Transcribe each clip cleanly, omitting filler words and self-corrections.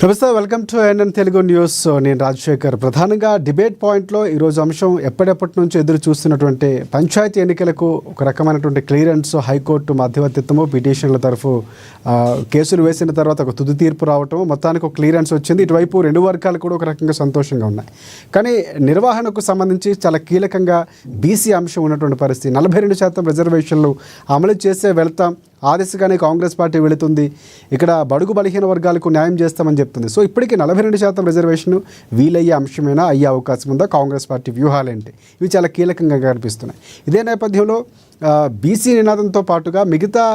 నమస్తే, welcome to NN Telugu news. నేను రాజశేఖర్. ప్రధానంగా డిబేట్ పాయింట్లో ఈరోజు అంశం ఎప్పటి నుంచి ఎదురు చూస్తున్నటువంటి పంచాయతీ ఎన్నికలకు ఒక రకమైనటువంటి క్లియరెన్స్, హైకోర్టు మధ్యవర్తిత్వము, పిటిషన్ల తరఫు కేసులు వేసిన తర్వాత ఒక తుది తీర్పు రావటం, మొత్తానికి ఒక క్లియరెన్స్ వచ్చింది. ఇటువైపు రెండు వర్గాలు కూడా ఒక రకంగా సంతోషంగా ఉన్నాయి. కానీ నిర్వహణకు సంబంధించి చాలా కీలకంగా బీసీ అంశం ఉన్నటువంటి పరిస్థితి. 42% రిజర్వేషన్లు అమలు చేసే వెళ్తాం, ఆ దిశగానే కాంగ్రెస్ పార్టీ వెళుతుంది. ఇక్కడ బడుగు బలహీన వర్గాలకు న్యాయం చేస్తామని చెప్తుంది. సో ఇప్పటికీ 42% రిజర్వేషన్ వీలయ్యే అంశమైనా అయ్యే అవకాశం ఉందా? కాంగ్రెస్ పార్టీ వ్యూహాలేంటి? ఇవి చాలా కీలకంగా కనిపిస్తున్నాయి. ఇదే నేపథ్యంలో బీసీ నినాదంతో పాటుగా మిగతా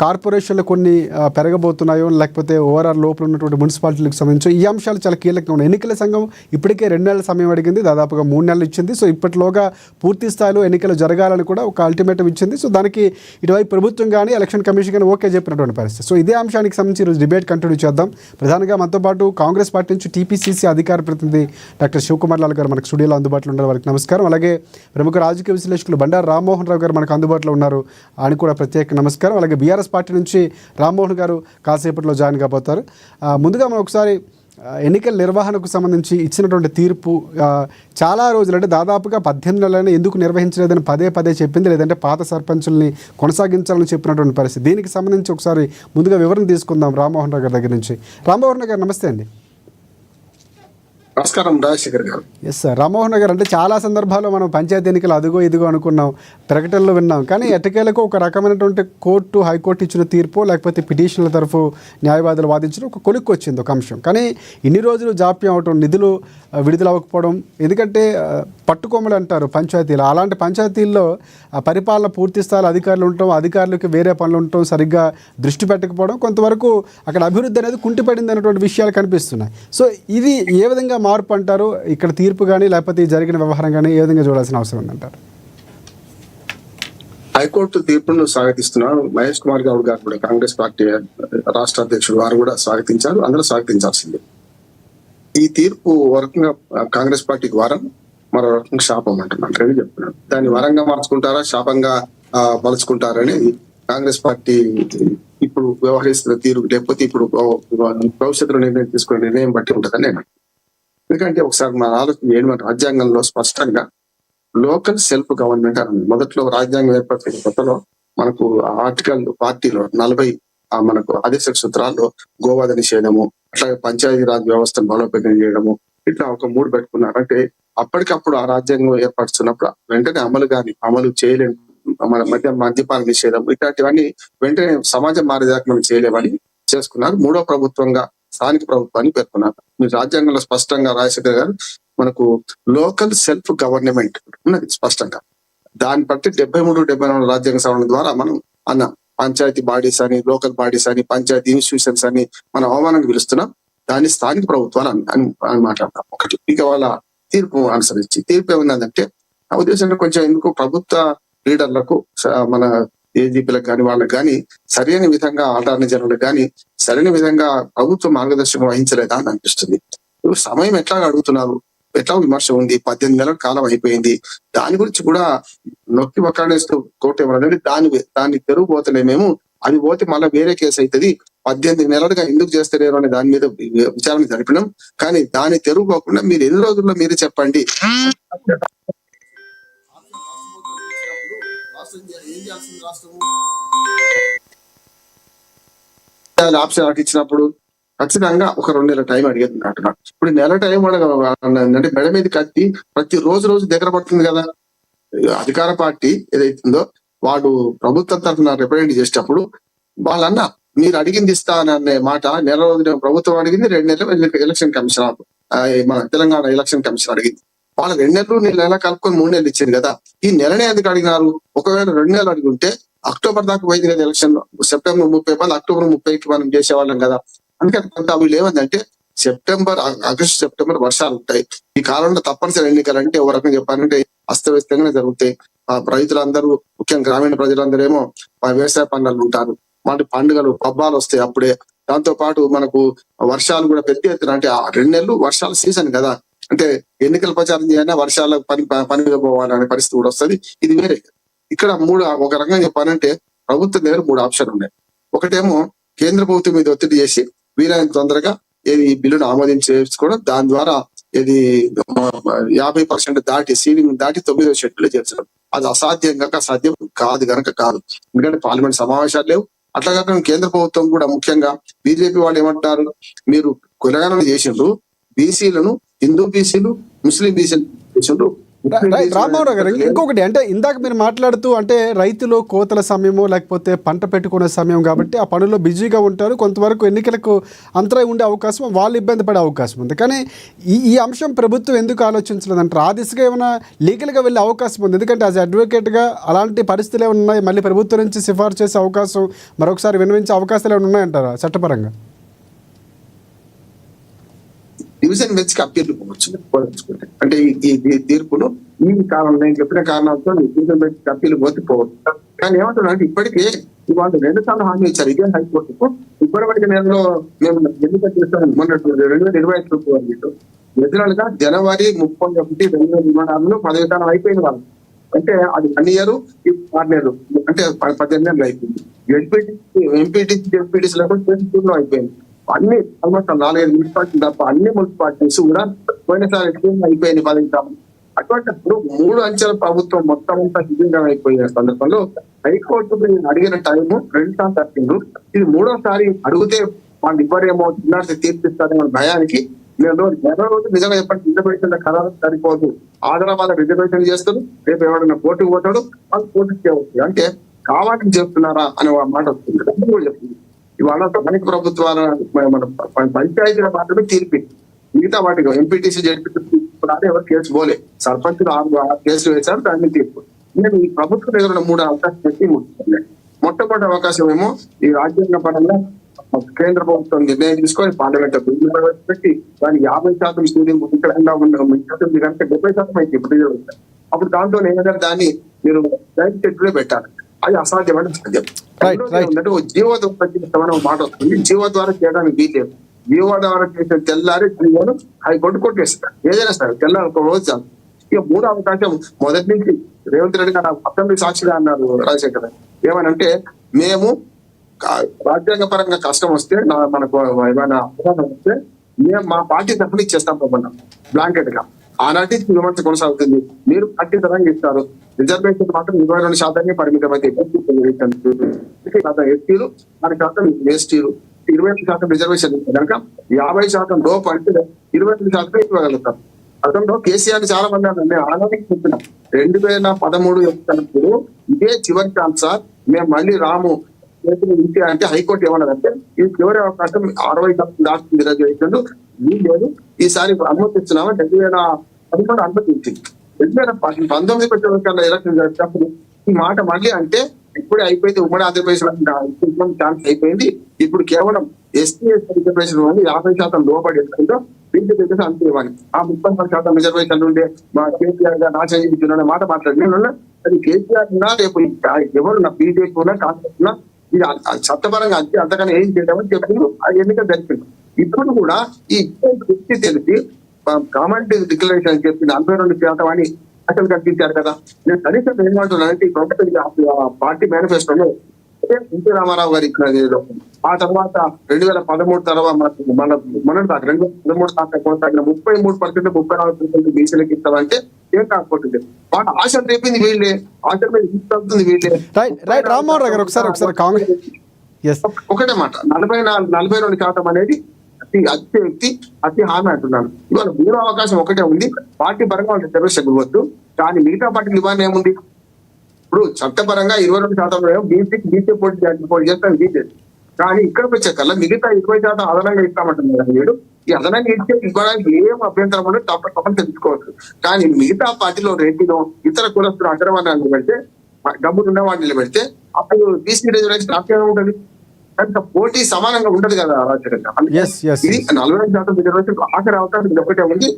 కార్పొరేషన్లు కొన్ని పెరగబోతున్నాయో, లేకపోతే ఓవరాల్ లోపల ఉన్నటువంటి మున్సిపాలిటీలకు సంబంధించి ఈ అంశాలు చాలా కీలకంగా ఉన్నాయి. ఎన్నికల సంఘం ఇప్పటికే 2 నెలల సమయం అడిగింది, దాదాపుగా 3 నెలలు ఇచ్చింది. సో ఇప్పటిలోగా పూర్తి స్థాయిలో ఎన్నికలు జరగాలని కూడా ఒక అల్టిమేటం ఇచ్చింది. సో దానికి ఇటువైపు ప్రభుత్వం కానీ ఎలక్షన్ కమిషన్ కానీ ఓకే చెప్పినటువంటి పరిస్థితి. సో ఇదే అంశానికి సంబంధించి ఈరోజు డిబేట్ కంటిన్యూ చేద్దాం. ప్రధానంగా మనతో పాటు కాంగ్రెస్ పార్టీ నుంచి టీపీసీసీ అధికార ప్రతినిధి డాక్టర్ శివకుమార్ లాల్ గారు మనకు స్టూడియోలో అందుబాటులో ఉన్నారు. వారికి నమస్కారం. అలాగే ప్రముఖ రాజకీయ విశ్లేషకులు బండారు రామ్మోహన్ రావు గారు మనకు అందుబాటులో ఉన్నారు. ఆయన కూడా ప్రత్యేక నమస్కారం. అలాగే బీఆర్ఎస్ పార్టీ నుంచి రామ్మోహన్ గారు కాసేపట్లో జాయిన్ కాబోతారు. ముందుగా మనం ఒకసారి ఎన్నికల నిర్వహణకు సంబంధించి ఇచ్చినటువంటి తీర్పు చాలా రోజులు, అంటే దాదాపుగా 18 నెలలైనా ఎందుకు నిర్వహించలేదని పదే చెప్పింది, లేదంటే పాత సర్పంచుల్ని కొనసాగించాలని చెప్పినటువంటి పరిస్థితి. దీనికి సంబంధించి ఒకసారి ముందుగా వివరణ తీసుకుందాం రామ్మోహన్ రావు గారి దగ్గర నుంచి. రామ్మోహన్ రావు గారు నమస్తే అండి. నమస్కారం రాజశేఖర్ గారు. Yes sir. రామ్మోహన్ గారు, అంటే చాలా సందర్భాల్లో మనం పంచాయతీ ఎన్నికలు అదిగో ఇదిగో అనుకున్నాం, ప్రకటనలు విన్నాం. కానీ ఎట్టకేలకు ఒక రకమైనటువంటి కోర్టు, హైకోర్టు ఇచ్చిన తీర్పు, లేకపోతే పిటిషన్ల తరఫు న్యాయవాదులు వాదించడం ఒక కొలిక్కి వచ్చింది ఒక అంశం. కానీ ఇన్ని రోజులు జాప్యం అవటం, నిధులు విడుదల అవ్వకపోవడం, ఎందుకంటే పట్టుకొమ్మలు అంటారు పంచాయతీలు, అలాంటి పంచాయతీల్లో పరిపాలన పూర్తి స్థాయిలో అధికారులు ఉండటం, అధికారులకు వేరే పనులు ఉండటం, సరిగ్గా దృష్టి పెట్టకపోవడం, కొంతవరకు అక్కడ అభివృద్ధి అనేది కుంటిపడింది అనేటువంటి విషయాలు కనిపిస్తున్నాయి. సో ఇది ఏ విధంగా మార్పు అంటారు? ఇక్కడ తీర్పు కానీ లేకపోతే జరిగిన వ్యవహారం కానీ ఏ విధంగా చూడాల్సిన అవసరం ఉందంటారు? హైకోర్టు తీర్పును స్వాగతిస్తున్నారు. మహేష్ కుమార్ గౌడ్ గారు కూడా, కాంగ్రెస్ పార్టీ రాష్ట్ర అధ్యక్షుడు, వారు కూడా స్వాగతించారు. అందరూ స్వాగతించాల్సిందే. ఈ తీర్పు వరకంగా కాంగ్రెస్ పార్టీకి వరం, మరో రకంగా శాపం అంటున్నాను, రెండు చెప్తున్నాను. దాన్ని వరంగా మార్చుకుంటారా, శాపంగా మలుచుకుంటారని కాంగ్రెస్ పార్టీ ఇప్పుడు వ్యవహరిస్తున్న తీరు, లేకపోతే ఇప్పుడు భవిష్యత్తులో నిర్ణయం తీసుకునే నిర్ణయం బట్టి ఉంటుందని నేను. ఎందుకంటే ఒకసారి మన ఆలోచన చేయడం, రాజ్యాంగంలో స్పష్టంగా లోకల్ సెల్ఫ్ గవర్నమెంట్ అని మొదట్లో రాజ్యాంగం ఏర్పడిన కొత్తలో మనకు ఆర్టికల్ 40లో 40 మనకు ఆదేశ సూత్రాల్లో గోవాద నిషేధము, అట్లాగే పంచాయతీరాజ్ వ్యవస్థను బలోపేతం చేయడము, ఇట్లా ఒక 3 పెట్టుకున్నారు. అంటే అప్పటికప్పుడు ఆ రాజ్యాంగం ఏర్పరుస్తున్నప్పుడు వెంటనే అమలు చేయలేము. మన మద్యపాన నిషేధం, ఇట్లాంటివన్నీ వెంటనే సమాజం మారేదాకా మనం చేయలేమని చేసుకున్నారు. 3వ ప్రభుత్వంగా స్థానిక ప్రభుత్వాన్ని పేర్కొన్నారు. మీరు రాజ్యాంగంలో స్పష్టంగా రాజశేఖర్ గారు మనకు లోకల్ సెల్ఫ్ గవర్నమెంట్ ఉన్నది స్పష్టంగా. దాన్ని బట్టి 73, 74 రాజ్యాంగ సవరణ ద్వారా మనం అన్న పంచాయతీ బాడీస్ అని, లోకల్ బాడీస్ అని, పంచాయతీ ఇన్స్టిట్యూషన్స్ అని మనం అవమానంగా పిలుస్తున్నాం. దాన్ని స్థానిక ప్రభుత్వాలు అని మాట్లాడతాం. ఒకటి. ఇక వాళ్ళ తీర్పు అనుసరించి తీర్పు ఏముందంటే, నా ఉద్దేశంలో కొంచెం ఎందుకు ప్రభుత్వ లీడర్లకు, మన ఏజీపీలకు కానీ వాళ్ళకి కానీ సరైన విధంగా, అటార్నీ జనరల్ కానీ సరైన విధంగా ప్రభుత్వం మార్గదర్శకం వహించలేదా అని అనిపిస్తుంది. సమయం ఎట్లా అడుగుతున్నారు, ఎట్లా విమర్శ ఉంది, 18 నెలల కాలం అయిపోయింది. దాని గురించి కూడా నొక్కి ఒక్కడేస్తూ కోర్టు ఏమన్నది, దాన్ని తెరువు పోతలేమేమో, అది పోతే మళ్ళీ వేరే కేసు అవుతుంది, 18 నెలలుగా ఎందుకు చేస్తలేరు అనే దాని మీద విచారణ జరిపినాం. కానీ దాన్ని తెరువు పోకుండా మీరు ఎన్ని రోజుల్లో మీరే చెప్పండి. ఆప్షన్ ఇచ్చినప్పుడు ఖచ్చితంగా ఒక 2 నెలల టైం అడిగేది అంటున్నాడు. ఇప్పుడు నెల టైం అంటే మెడ మీద కత్తి ప్రతి రోజు దగ్గర పడుతుంది కదా. అధికార పార్టీ ఏదైతుందో వాడు ప్రభుత్వం తరఫున రిప్రజెంట్ చేసేటప్పుడు వాళ్ళన్నా మీరు అడిగింది ఇస్తాననే మాట నెల రోజులు ప్రభుత్వం అడిగింది, 2 నెలలు ఎలక్షన్ కమిషన్, మన తెలంగాణ ఎలక్షన్ కమిషన్ అడిగింది. వాళ్ళ 2 నెలలు నెల కలుపుకొని 3 నెలలు ఇచ్చింది కదా. ఈ నెలనే ఎందుకు అడిగినారు? ఒకవేళ 2 నెలలు అడిగితే అక్టోబర్ దాకా పోయింది కదా ఎలక్షన్. సెప్టెంబర్ 30 అక్టోబర్ 30కి మనం చేసేవాళ్ళం కదా. అందుకని కొంత వీళ్ళు ఏమందంటే ఆగస్టు సెప్టెంబర్ వర్షాలు ఉంటాయి. ఈ కాలంలో తప్పనిసరి ఎన్నికలు అంటే ఒక రకంగా చెప్పాలంటే అస్తవ్యస్తంగానే జరుగుతాయి. రైతులందరూ, ముఖ్యంగా గ్రామీణ ప్రజలందరూ ఏమో వ్యవసాయ పనులు ఉంటారు. వాటి పండుగలు, పబ్బాలు వస్తాయి అప్పుడే. దాంతో పాటు మనకు వర్షాలు కూడా పెద్ద ఎత్తున, అంటే 2 నెలలు వర్షాల సీజన్ కదా. అంటే ఎన్నికల ప్రచారం చేయాలన్నా వర్షాల పని పోవాలనే పరిస్థితి కూడా వస్తుంది. ఇది వేరే. ఇక్కడ ఒక రకంగా చెప్పాలంటే ప్రభుత్వం దగ్గర 3 ఆప్షన్లు ఉన్నాయి. ఒకటేమో కేంద్ర ప్రభుత్వం మీద ఒత్తిడి చేసి వీలైనంత తొందరగా ఏది ఈ బిల్లును ఆమోదించేసుకోవడం, దాని ద్వారా ఇది 50% దాటి సీలింగ్ దాటి 9వ షెడ్యూల్ చేర్చడం. అది అసాధ్యం కాదు గనక కాదు. ఎందుకంటే పార్లమెంట్ సమావేశాలు లేవు. అట్లా కాక కేంద్ర ప్రభుత్వం కూడా ముఖ్యంగా బీజేపీ వాళ్ళు ఏమంటారు, మీరు కులగణన చేసిండ్రు, బీసీలను హిందూ బీసీలు ముస్లిం బీసీలు చేసిండ్రు. రైట్ రామారావు గారు, ఇంకొకటి అంటే ఇందాక మీరు మాట్లాడుతూ అంటే రైతులు కోతల సమయము లేకపోతే పంట పెట్టుకునే సమయం కాబట్టి ఆ పనుల్లో బిజీగా ఉంటారు, కొంతవరకు ఎన్నికలకు అంతరాయం ఉండే అవకాశం, వాళ్ళు ఇబ్బంది పడే అవకాశం ఉంది. కానీ ఈ అంశం ప్రభుత్వం ఎందుకు ఆలోచించలేదంటారు? ఆ దిశగా ఏమైనా లీగల్గా వెళ్ళే అవకాశం ఉంది? ఎందుకంటే యాజ్ అడ్వకేట్గా అలాంటి పరిస్థితులు ఏమైనా ఉన్నాయి? మళ్ళీ ప్రభుత్వం నుంచి సిఫార్సు చేసే అవకాశం, మరొకసారి విన్నవించే అవకాశాలు ఏమైనా ఉన్నాయంటారా చట్టపరంగా? డివిజన్ బెంచ్ కి అప్పీల్ పోవచ్చు. అంటే ఈ తీర్పును ఈ కారణం నేను చెప్పిన కారణాలతో డివిజన్ బెంచ్ కి అప్పీల్ పోవచ్చు. కానీ ఏమంటున్నా అంటే ఇప్పటికే వాళ్ళు 2 సార్లు హామీ ఇచ్చారు ఇదే హైకోర్టుకు. ఇప్పటివరకు నెలలో మేము ఎన్నిక చేస్తాం మొన్న 2025 ఫిబ్రవరిలో ఎదురుగా జనవరి 31, 2026 10 కాలం అయిపోయింది వాళ్ళు. అంటే అది 1 year 6 నెలలు, అంటే 18 నెలలు అయిపోయింది. ఎంపీటీసీ లేకుండా అయిపోయింది. అన్ని ఆల్మోస్ట్ 4-5 మున్సిపాలిటీలు తప్ప అన్ని మున్సిపాలిటీస్ కూడా పోయినసారి అయిపోయింది 10 కాలం. అటువంటిప్పుడు 3 అంచెల ప్రభుత్వం మొత్తం అంతా సిద్ధంగా అయిపోయిన సందర్భంలో హైకోర్టు అడిగిన టైము 2 సార్లు తప్పిండ్రు. ఇది 3వసారి అడిగితే వాళ్ళు ఇవ్వరేమో, చిన్నారి తీర్పిస్తారేమో భయానికి నేను రోజు నిజంగా చెప్పండి రిజర్వేషన్ ఖరారు సరిపోదు, ఆదరాబాద్ రిజర్వేషన్ చేస్తారు, రేపు ఎవరైనా కోర్టుకు పోతాడు, వాళ్ళు కోర్టుకు చేయవచ్చు. అంటే కావాలని చెప్తున్నారా అనే మాట వస్తుంది. చెప్తుంది ఇవాళ స్థానిక ప్రభుత్వాల మన పంచాయతీల మాత్రమే తీర్పి, మిగతా వాటికి ఎంపీటీసీ జడ్పీటీసీ ఎవరు కేసు పోలే, సర్పంచులు 6 కేసులు వేశారు, దాన్ని తీర్పు. నేను ఈ ప్రభుత్వం దగ్గర 3 అవకాశం పెట్టి మొట్టమొదటి అవకాశం ఏమో ఈ రాజ్యాంగ పరంగా కేంద్ర ప్రభుత్వం నిర్ణయం తీసుకొని పార్లమెంట్ బిల్లు ప్రవేశపెట్టి దానికి 50% సీలింగ్ ఇక్కడ కనుక 70% అయితే ఇప్పుడు అప్పుడు దాంతో ఏంటంటే దాన్ని మీరు డైరెక్ట్ చెట్టులో పెట్టాలి. అది అసాధ్యమైన సాధ్యం. జీవో ద్వారా మాట వస్తుంది, జీవో ద్వారా చేయడానికి వీలేదు. జీవో ద్వారా చేసిన తెల్లారి జీవోను హైకోర్టు కొట్టేస్తారు. ఏదైనా సరే తెల్లారి ఒక రోజు చాలు. ఇక 3వ అవకాశం మొదటి నుంచి రేవంత్ రెడ్డి గారు అసెంబ్లీ సాక్షిగా అన్నారు రాజశేఖర్, ఏమనంటే మేము రాజ్యాంగ పరంగా కష్టం వస్తే మనకు ఏమైనా అవగాహన వస్తే మేము మా పార్టీ తరఫున ఇచ్చేస్తాం అనుకున్నాం బ్లాంకెట్ గా. ఆనాటి విమర్శ కొనసాగుతుంది. మీరు పార్టీ తరంగా ఇస్తారు, రిజర్వేషన్ మాత్రం 22% పరిమితం అయితే ఎస్టీలు 10% ఎస్టీలు 25% రిజర్వేషన్ కనుక 50% లోపు అంటే 22% ఇవ్వగలుగుతారు. గతంలో కేసీఆర్ చాలా మంది అన్నారు, ఆనాటికి చెప్పినాం 2013 చెప్తున్నప్పుడు ఇదే చివరి ఛాన్స్ సార్, మేము మళ్ళీ రాము ఇంటి అంటే హైకోర్టు ఏమన్నదంటే ఇది చివరి అవకాశం 60% దాటి రిజర్వేషన్ లేదు, ఈసారి అనుమతిస్తున్నామా 2013 అనుమతించింది. 2019 పెట్టిన ఎలక్షన్ జరిగినప్పుడు ఈ మాట మళ్ళీ అంటే ఇప్పుడే అయిపోయింది, ఉమ్మడి ఆంధ్రప్రదేశ్ ఛాన్స్ అయిపోయింది. ఇప్పుడు కేవలం ఎస్టీ రిజర్వేషన్ 50% లోబడి ఎలక్షన్లో బీజేపీ అంతే ఇవ్వాలి. ఆ 30% రిజర్వేషన్ ఉండే మా కేసీఆర్ గారు నాశనం మాట మాట్లాడిన అది కేసీఆర్ ఉన్నా రేపు ఎవరు నా బీజేపీ ఉన్నా కాంగ్రెస్ ఉన్నా ఇది చట్టపరంగా అంతే, అంతకన్నా ఏం చేయలేమని చెప్పి ఆ ఎన్నిక జరిపింది. ఇప్పుడు కూడా ఈ తెలిసి కామెంట్ డిక్లరేషన్ అని చెప్పి 42% అని అసలు కల్పించారు కదా. నేను కనీసం ఏమంటున్నానంటే ఈ ప్రభుత్వం పార్టీ మేనిఫెస్టోలో ఎన్టీ రామారావు గారు ఇచ్చిన ఆ తర్వాత 2013 తర్వాత మన దాకా 2013 దాకా కొనసాగిన 33% 34% బీసీలకు ఇస్తామంటే ఏం కాకపోతుంది. వాళ్ళ ఆశ రేపింది వీళ్ళే, ఆశ మీద ఇస్తుంది వీళ్ళే. ఒకటే మాట 42% అనేది అతి హామీ అంటున్నాను. ఇవాళ 3వ అవకాశం ఒకటే ఉంది, పార్టీ పరంగా వాళ్ళు రిజర్వేషన్ ఇవ్వద్దు, కానీ మిగతా పార్టీకి ఇవ్వని ఏముంది. ఇప్పుడు చట్టపరంగా 22% బీసీ పోటీ చేస్తాను బీజేపీ, కానీ ఇక్కడికి వచ్చే కల్లా మిగతా 20% అదనంగా ఇస్తామంటున్నారు. వీడు ఈ అదనంగా ఇవ్వడానికి ఏం అభ్యంతరం ఉండదు, తప్పకుండా తెలుసుకోవచ్చు. కానీ మిగతా పార్టీలో రెడ్డిలో ఇతర కులస్తులు అగ్రవర్ణాలు నిలబెడితే, డబ్బులు ఉన్న వాటిని నిలబెడితే అప్పుడు బీసీ రిజర్వేషన్ ఆప్యాయంగా ఉంటుంది. కనుక పోటీ సమానంగా ఉండదు కదా రాజశేఖర్. ఇది 40% రిజర్వేషన్ ఆఖరి అవకాశం ఒకటే ఉంది.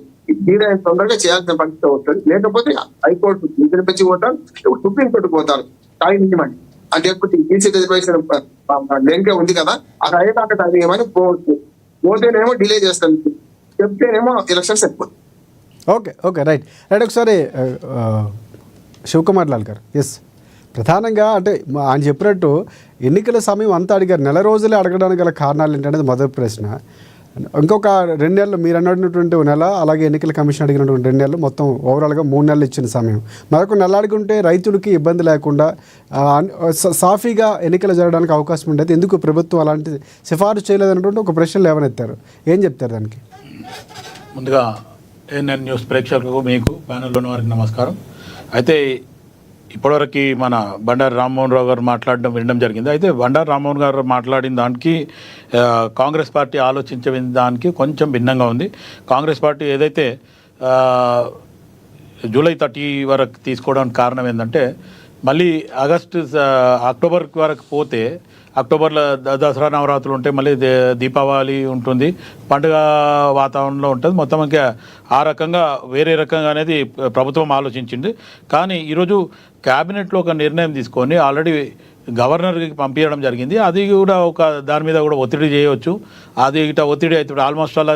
దీని తొందరగా చేయాల్సిన పరిస్థితి వస్తుంది. లేకపోతే హైకోర్టు పెంచి పోతారు, సుప్రీంకోర్టుకు పోతారు టైం ఇవ్వమని. అంటే బీసీ రిజర్వేషన్ లెంకే ఉంది కదా, అది అయ్యేదాకా టైం ఇవ్వమని పోవచ్చు. పోతేనేమో డిలే చేస్తాను, చెప్తేనేమో ఎలక్షన్స్ ఎక్కువ. Okay right. ఒకసారి శివకుమార్ లాల్ గారు, ఎస్, ప్రధానంగా అంటే ఆయన చెప్పినట్టు ఎన్నికల సమయం అంతా అడిగారు, నెల రోజులే అడగడానికి గల కారణాలు ఏంటనేది మొదటి ప్రశ్న. ఇంకొక 2 నెలలు మీరు అన్నటువంటి నెల, అలాగే ఎన్నికల కమిషన్ అడిగినటువంటి 2 నెలలు, మొత్తం ఓవరాల్గా 3 నెలలు ఇచ్చిన సమయం. మరొక నెల అడుగుంటే రైతులకి ఇబ్బంది లేకుండా సాఫీగా ఎన్నికలు జరగడానికి అవకాశం ఉండేది. ఎందుకు ప్రభుత్వం అలాంటి సిఫారసు చేయలేదన్నటువంటి ఒక ప్రశ్నలు లేవనెత్తారు. ఏం చెప్తారు దానికి? ముందుగా ఏఎన్ఎన్ న్యూస్ ప్రేక్షకులకు, మీకు ప్యానెల్లో ఉన్న వారికి నమస్కారం. అయితే ఇప్పటివరకు మన బండారు రామ్మోహన్ రావు గారు మాట్లాడడం వినడం జరిగింది. అయితే బండారు రామ్మోహన్ గారు మాట్లాడిన దానికి కాంగ్రెస్ పార్టీ ఆలోచించిన దానికి కొంచెం భిన్నంగా ఉంది. కాంగ్రెస్ పార్టీ ఏదైతే జూలై 30 వరకు తీసుకోవడానికి కారణం ఏంటంటే, మళ్ళీ అక్టోబర్ వరకు పోతే అక్టోబర్లో దసరా నవరాత్రులు ఉంటాయి, మళ్ళీ దీపావళి ఉంటుంది, పండుగ వాతావరణంలో ఉంటుంది. మొత్తం ఇంకా ఆ రకంగా వేరే రకంగా అనేది ప్రభుత్వం ఆలోచించింది. కానీ ఈరోజు క్యాబినెట్లో ఒక నిర్ణయం తీసుకొని ఆల్రెడీ గవర్నర్కి పంపించడం జరిగింది. అది కూడా ఒక దాని మీద కూడా ఒత్తిడి చేయవచ్చు. అది ఇట ఒత్తిడి అయితే ఇప్పుడు ఆల్మోస్ట్ అలా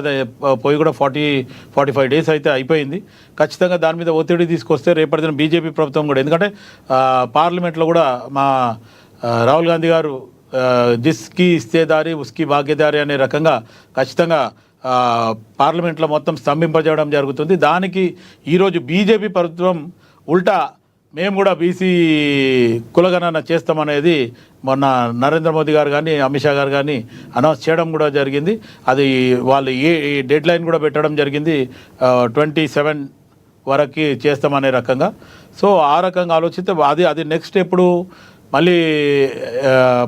పోయి కూడా 45 డేస్ అయితే అయిపోయింది. ఖచ్చితంగా దాని మీద ఒత్తిడి తీసుకొస్తే రేపటి దిన బీజేపీ ప్రభుత్వం కూడా, ఎందుకంటే పార్లమెంట్లో కూడా మా రాహుల్ గాంధీ గారు జిస్కి ఇస్తేదారి ఉస్కి భాగ్యదారి అనే రకంగా ఖచ్చితంగా పార్లమెంట్లో మొత్తం స్తంభింపజేయడం జరుగుతుంది. దానికి ఈరోజు బీజేపీ ప్రభుత్వం ఉల్టా మేము కూడా బీసీ కులగణన చేస్తామనేది మొన్న నరేంద్ర మోదీ గారు కానీ అమిత్ షా గారు కానీ అనౌన్స్ చేయడం కూడా జరిగింది. అది వాళ్ళు ఏ డెడ్ లైన్ కూడా పెట్టడం జరిగింది, 27 వరకు చేస్తామనే రకంగా. సో ఆ రకంగా ఆలోచిస్తే అది నెక్స్ట్ ఎప్పుడు మళ్ళీ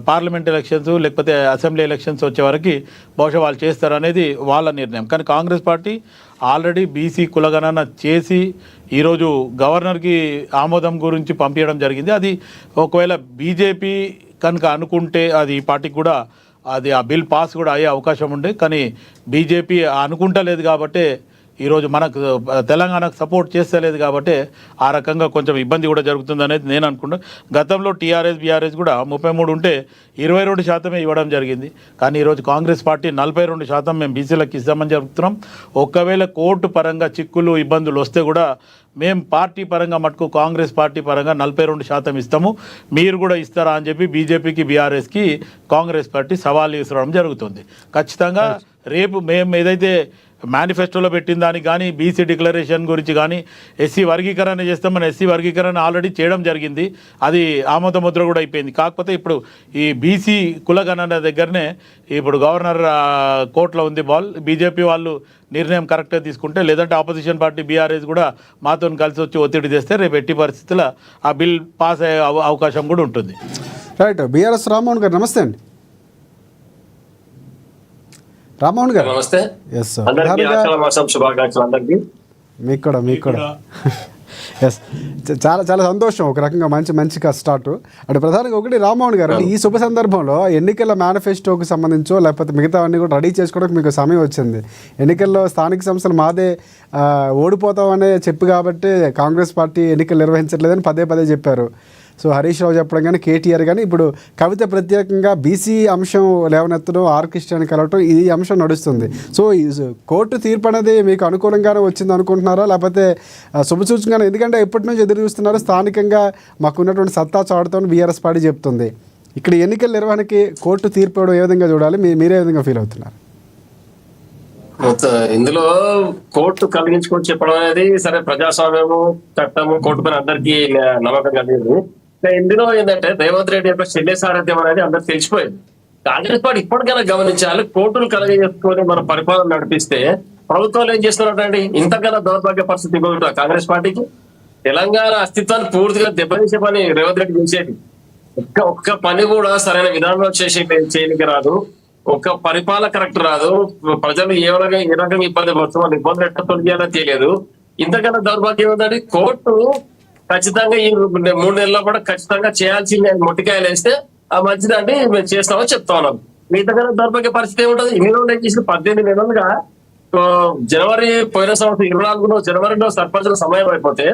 పార్లమెంట్ ఎలక్షన్స్ లేకపోతే అసెంబ్లీ ఎలక్షన్స్ వచ్చే వరకు బహుశా వాళ్ళు చేస్తారనేది వాళ్ళ నిర్ణయం. కానీ కాంగ్రెస్ పార్టీ ఆల్రెడీ బీసీ కులగణన చేసి ఈరోజు గవర్నర్కి ఆమోదం గురించి పంపించడం జరిగింది. అది ఒకవేళ బీజేపీ కనుక అనుకుంటే అది ఈ పార్టీకి కూడా అది ఆ బిల్ పాస్ కూడా అయ్యే అవకాశం ఉండే. కానీ బీజేపీ అనుకుంటలేదు కాబట్టి ఈరోజు మనకు తెలంగాణకు సపోర్ట్ చేస్తలేదు కాబట్టి ఆ రకంగా కొంచెం ఇబ్బంది కూడా జరుగుతుంది అనేది నేను అనుకుంటా. గతంలో టీఆర్ఎస్ బీఆర్ఎస్ కూడా 33 ఉంటే 22% ఇవ్వడం జరిగింది. కానీ ఈరోజు కాంగ్రెస్ పార్టీ 42% మేము బీసీలకు ఇస్తామని చెప్తున్నాం. ఒకవేళ కోర్టు పరంగా చిక్కులు ఇబ్బందులు వస్తే కూడా మేము పార్టీ పరంగా మటుకు కాంగ్రెస్ పార్టీ పరంగా 42% ఇస్తాము, మీరు కూడా ఇస్తారా అని చెప్పి బీజేపీకి బీఆర్ఎస్కి కాంగ్రెస్ పార్టీ సవాల్ విసరడం జరుగుతుంది. ఖచ్చితంగా రేపు మేము ఏదైతే మేనిఫెస్టోలో పెట్టిన దానికి కానీ బీసీ డిక్లరేషన్ గురించి కానీ ఎస్సీ వర్గీకరణ చేస్తామని ఎస్సీ వర్గీకరణ ఆల్రెడీ చేయడం జరిగింది. అది ఆమోద ముద్ర కూడా అయిపోయింది. కాకపోతే ఇప్పుడు ఈ బీసీ కులగణన దగ్గరనే ఇప్పుడు గవర్నర్ కోర్టులో ఉంది బాల్. బీజేపీ వాళ్ళు నిర్ణయం కరెక్ట్గా తీసుకుంటే, లేదంటే ఆపోజిషన్ పార్టీ బీఆర్ఎస్ కూడా మాతో కలిసి వచ్చి ఒత్తిడి చేస్తే రేపు ఎట్టి పరిస్థితుల్లో ఆ బిల్ పాస్ అయ్యే అవకాశం కూడా ఉంటుంది. రైట్. బీఆర్ఎస్ రామ్మోహన్ గారు నమస్తే అండి. రామ్మోహన్ గారు నమస్తే. మీకు కూడా ఎస్, చాలా చాలా సంతోషం. ఒక రకంగా మంచిగా స్టార్ట్. అంటే ప్రధానంగా ఒకటి రామ్మోహన్ గారు, ఈ శుభ సందర్భంలో ఎన్నికల మేనిఫెస్టోకి సంబంధించో లేకపోతే మిగతా అన్నీ కూడా రెడీ చేసుకోవడానికి మీకు సమయం వచ్చింది. ఎన్నికల్లో స్థానిక సంస్థలు మాదే ఓడిపోతామనే చెప్పి కాబట్టి కాంగ్రెస్ పార్టీ ఎన్నికలు నిర్వహించట్లేదని పదే చెప్పారు. సో హరీష్ రావు చెప్పడం కానీ, కేటీఆర్ కానీ, ఇప్పుడు కవిత ప్రత్యేకంగా బీసీ అంశం లేవనెత్తడం, ఆర్కెస్ట్రాని కలవటం, ఈ అంశం నడుస్తుంది. సో ఈ కోర్టు తీర్పు అనేది మీకు అనుకూలంగానే వచ్చింది అనుకుంటున్నారా, లేకపోతే శుభసూచనగానే? ఎందుకంటే ఎప్పటి నుంచి ఎదురు చూస్తున్నారు, స్థానికంగా మాకున్నటువంటి సత్తా చాటుతోని బీఆర్ఎస్ పార్టీ చెప్తుంది. ఇక్కడ ఎన్నికల నిర్వహణకి కోర్టు తీర్పు ఇవ్వడం ఏ విధంగా చూడాలి, మీరే విధంగా ఫీల్ అవుతున్నారు? ఇందులో కోర్టు కలిగించుకొని చెప్పడం అనేది సరే, ప్రజాస్వామ్యము చట్టము కోర్టు పైన అందరికీ నమ్మకం కలిగింది. ఇందులో ఏంటంటే రేవంత్ రెడ్డి యొక్క చెల్లె సారథ్యం అనేది అందరికి తెలిసిపోయింది. కాంగ్రెస్ పార్టీ ఇప్పటికైనా గమనించాలి, కోర్టులు కలిగించుకొని మన పరిపాలన నడిపిస్తే ప్రభుత్వాలు ఏం చేస్తున్నారండి? ఇంతకన్నా దౌర్భాగ్య పరిస్థితి ఇంకొకటి కాంగ్రెస్ పార్టీకి. తెలంగాణ అస్తిత్వాన్ని పూర్తిగా దెబ్బతీసే పని రేవంత్ రెడ్డి చేసేది. ఒక్క పని కూడా సరైన విధానంలో చేయడానికి రాదు, ఒక్క పరిపాలన కరెక్ట్ రాదు, ప్రజలు ఏ రకంగా ఇబ్బంది పడుతుంది, వాళ్ళ ఇబ్బందులు ఎట్లా తొలగియాలో తెలియదు. ఇంతకన్నా దౌర్భాగ్యం ఏంటంటే కోర్టు ఖచ్చితంగా ఈ 3 నెలల్లో కూడా ఖచ్చితంగా చేయాల్సింది మొట్టికాయలు వేస్తే ఆ మంచిదండి మేము చేస్తామని చెప్తా ఉన్నాం. ఇంతకన్నా దౌర్భాగ్య పరిస్థితి ఏముంటది? ఇన్ని రోజులు ఏం చేసి 18 నెలలుగా జనవరి పోయిన సంవత్సరం 24 జనవరిలో సర్పంచుల సమయం అయిపోతే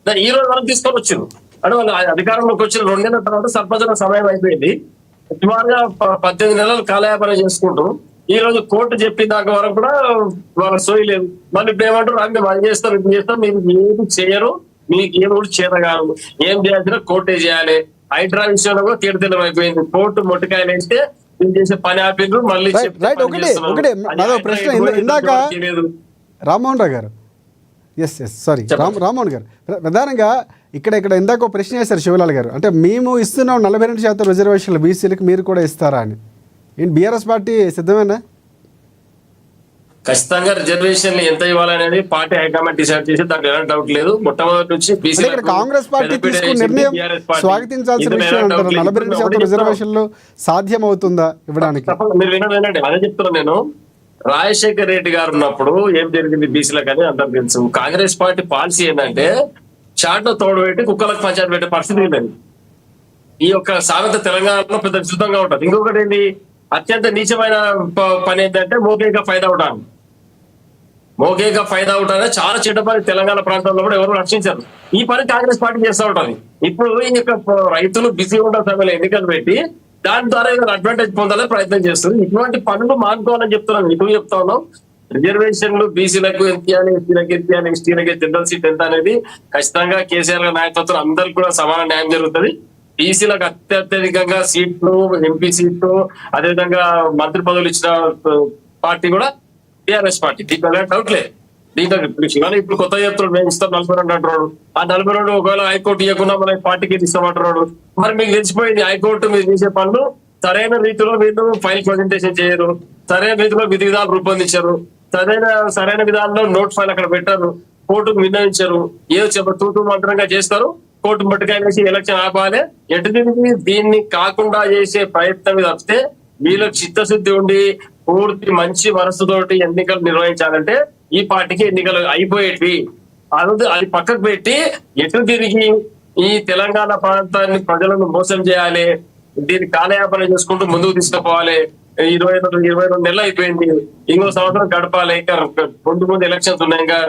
దాన్ని ఈ రోజు వరకు తీసుకొని వచ్చింది. అంటే వాళ్ళు అధికారంలోకి వచ్చిన 2 నెలల తర్వాత సర్పంచుల సమయం అయిపోయింది. సుమారుగా 18 నెలలు కాలయాపన చేసుకుంటూ ఈ రోజు కోర్టు చెప్పిన దాకా వరకు కూడా వాళ్ళ సోయి లేదు. మళ్ళీ ఇప్పుడు ఏమంటారు, మేము అది చేస్తాం ఇది చేస్తాం, మీరు ఏది చేయరు, మీకు ఏమి కూడా చేతగారు, ఏం చేయాల్సిన కోర్టే చేయాలి. హైడ్రా విషయంలో కూడా తీర్థం అయిపోయింది. కోర్టు మొట్టికాయలు వేస్తే వీళ్ళు చేసే పని ఆపిండ్రు, మళ్ళీ రైట్ చెప్తే రైట్ పని ఒకటే చేస్తున్నారు. ఒకటే అది నాదో ఆయన ప్రశ్న ఇరవై ఇందాక ఇంతవరకు చేయలేదు. రామ్మోహన్ రావు గారు ఎస్ సారీ రామ్మోహన్ గారు ప్రధానంగా ఇక్కడ ఇందాక ఒక ప్రశ్న చేశారు శివలాల్ గారు, అంటే మేము ఇస్తున్నాం 42% రిజర్వేషన్లు బీసీలకు, మీరు కూడా ఇస్తారా అని. ఏంటి బీఆర్ఎస్ పార్టీ సిద్ధమేనా? ఖచ్చితంగా రిజర్వేషన్లు ఎంత ఇవ్వాలనేది పార్టీ హైకమాండ్ డిసైడ్ చేసి దాంట్లో ఎలాంటి డౌట్ లేదు. మొట్టమొదటి నుంచి అంటే ఇక్కడ కాంగ్రెస్ పార్టీ తీసుకున్న నిర్ణయం స్వాగతించాల్సిన విషయం అంటారు. 42% రిజర్వేషన్లు సాధ్యం అవుతుందా ఇవ్వడానికి? మీరు వినండి, అదే చెప్తున్నాను నేను. రాజశేఖర్ రెడ్డి గారు ఉన్నప్పుడు ఏం జరిగింది బీసీలకు అని అందరికి తెలుసు. కాంగ్రెస్ పార్టీ పాలసీ ఏంటంటే చాట్లో తోడు పెట్టి కుక్కలకు పంచాయతీ పెట్టే పరిస్థితి లేదు. ఈ యొక్క సామెత తెలంగాణలో పెద్ద విస్తృతంగా ఉంటుంది. ఇంకొకటి ఏంటి, అత్యంత నీచమైన పని ఏంటంటే మోకేగా ఫైదా అవుట్ అని. మోకేగా ఫైదా అవుట్ అనేది చాలా చెడ్డ పని. తెలంగాణ ప్రాంతంలో కూడా ఎవరు రక్షించారు. ఈ పని కాంగ్రెస్ పార్టీ చేస్తూ ఉంటుంది. ఇప్పుడు ఈ యొక్క రైతులు బిజీ ఉన్న సమయంలో ఎన్నికలు పెట్టి దాని ద్వారా ఏదైనా అడ్వాంటేజ్ పొందాలని ప్రయత్నం చేస్తుంది. ఇటువంటి పనులు మానుకోవాలని చెప్తున్నాను. మీకు చెప్తా ఉన్నాం, రిజర్వేషన్లు బీసీలకు ఎంత ఇవ్వాలి, ఎస్సీలకు ఎంత ఇవ్వాలి, ఎస్టీలకు జనరల్ సీట్ ఎంత అనేది ఖచ్చితంగా కేసీఆర్ గారి నాయకత్వం అందరికి కూడా సమాన న్యాయం జరుగుతుంది. బీసీలకు అత్యధికంగా సీట్లు, ఎంపీ సీట్లు, అదేవిధంగా మంత్రి పదవులు ఇచ్చిన పార్టీ కూడా టీఆర్ఎస్ పార్టీ. దీంట్లో డౌట్ లేదు. దీంట్లో ఇప్పుడు కొత్త చెప్తున్నాడు మేము ఇస్తాం 42 అంటున్నాడు. ఆ 42 ఒకవేళ హైకోర్టు ఇవ్వకుండా మన పార్టీకి ఇస్తామంటున్నాడు. మరి మీకు తెలిసిపోయింది హైకోర్టు మీరు చేసే పనులు సరైన రీతిలో వీళ్ళు ఫైల్ ప్రజెంటేషన్ చేయరు, సరైన రీతిలో విధి విధాలు రూపొందించారు, సరైన విధానంలో నోట్ ఫైల్ అక్కడ పెట్టారు, కోర్టుకు నిర్ణయించారు, ఏదో తూతూ మంత్రంగా చేస్తారు, కోర్టు మట్టుకాయలేసి ఎలక్షన్ ఆపాలి. ఎటు దీన్ని కాకుండా చేసే ప్రయత్నం మీద వస్తే వీళ్ళకి చిత్తశుద్ధి ఉండి పూర్తి మంచి మనసుతోటి ఎన్నికలు నిర్వహించాలంటే ఈ పార్టీకి ఎన్నికలు అయిపోయేటివి. అది పక్కకు పెట్టి ఎటు తిరిగి ఈ తెలంగాణ ప్రాంతాన్ని ప్రజలను మోసం చేయాలి, దీన్ని కాలయాపన చేసుకుంటూ ముందుకు తీసుకుపోవాలి. 22 నెలలు అయిపోయింది, ఇంకో సంవత్సరం గడపాలి. ఇంకా ముందు ఎలక్షన్స్ ఉన్నాయి, ఇంకా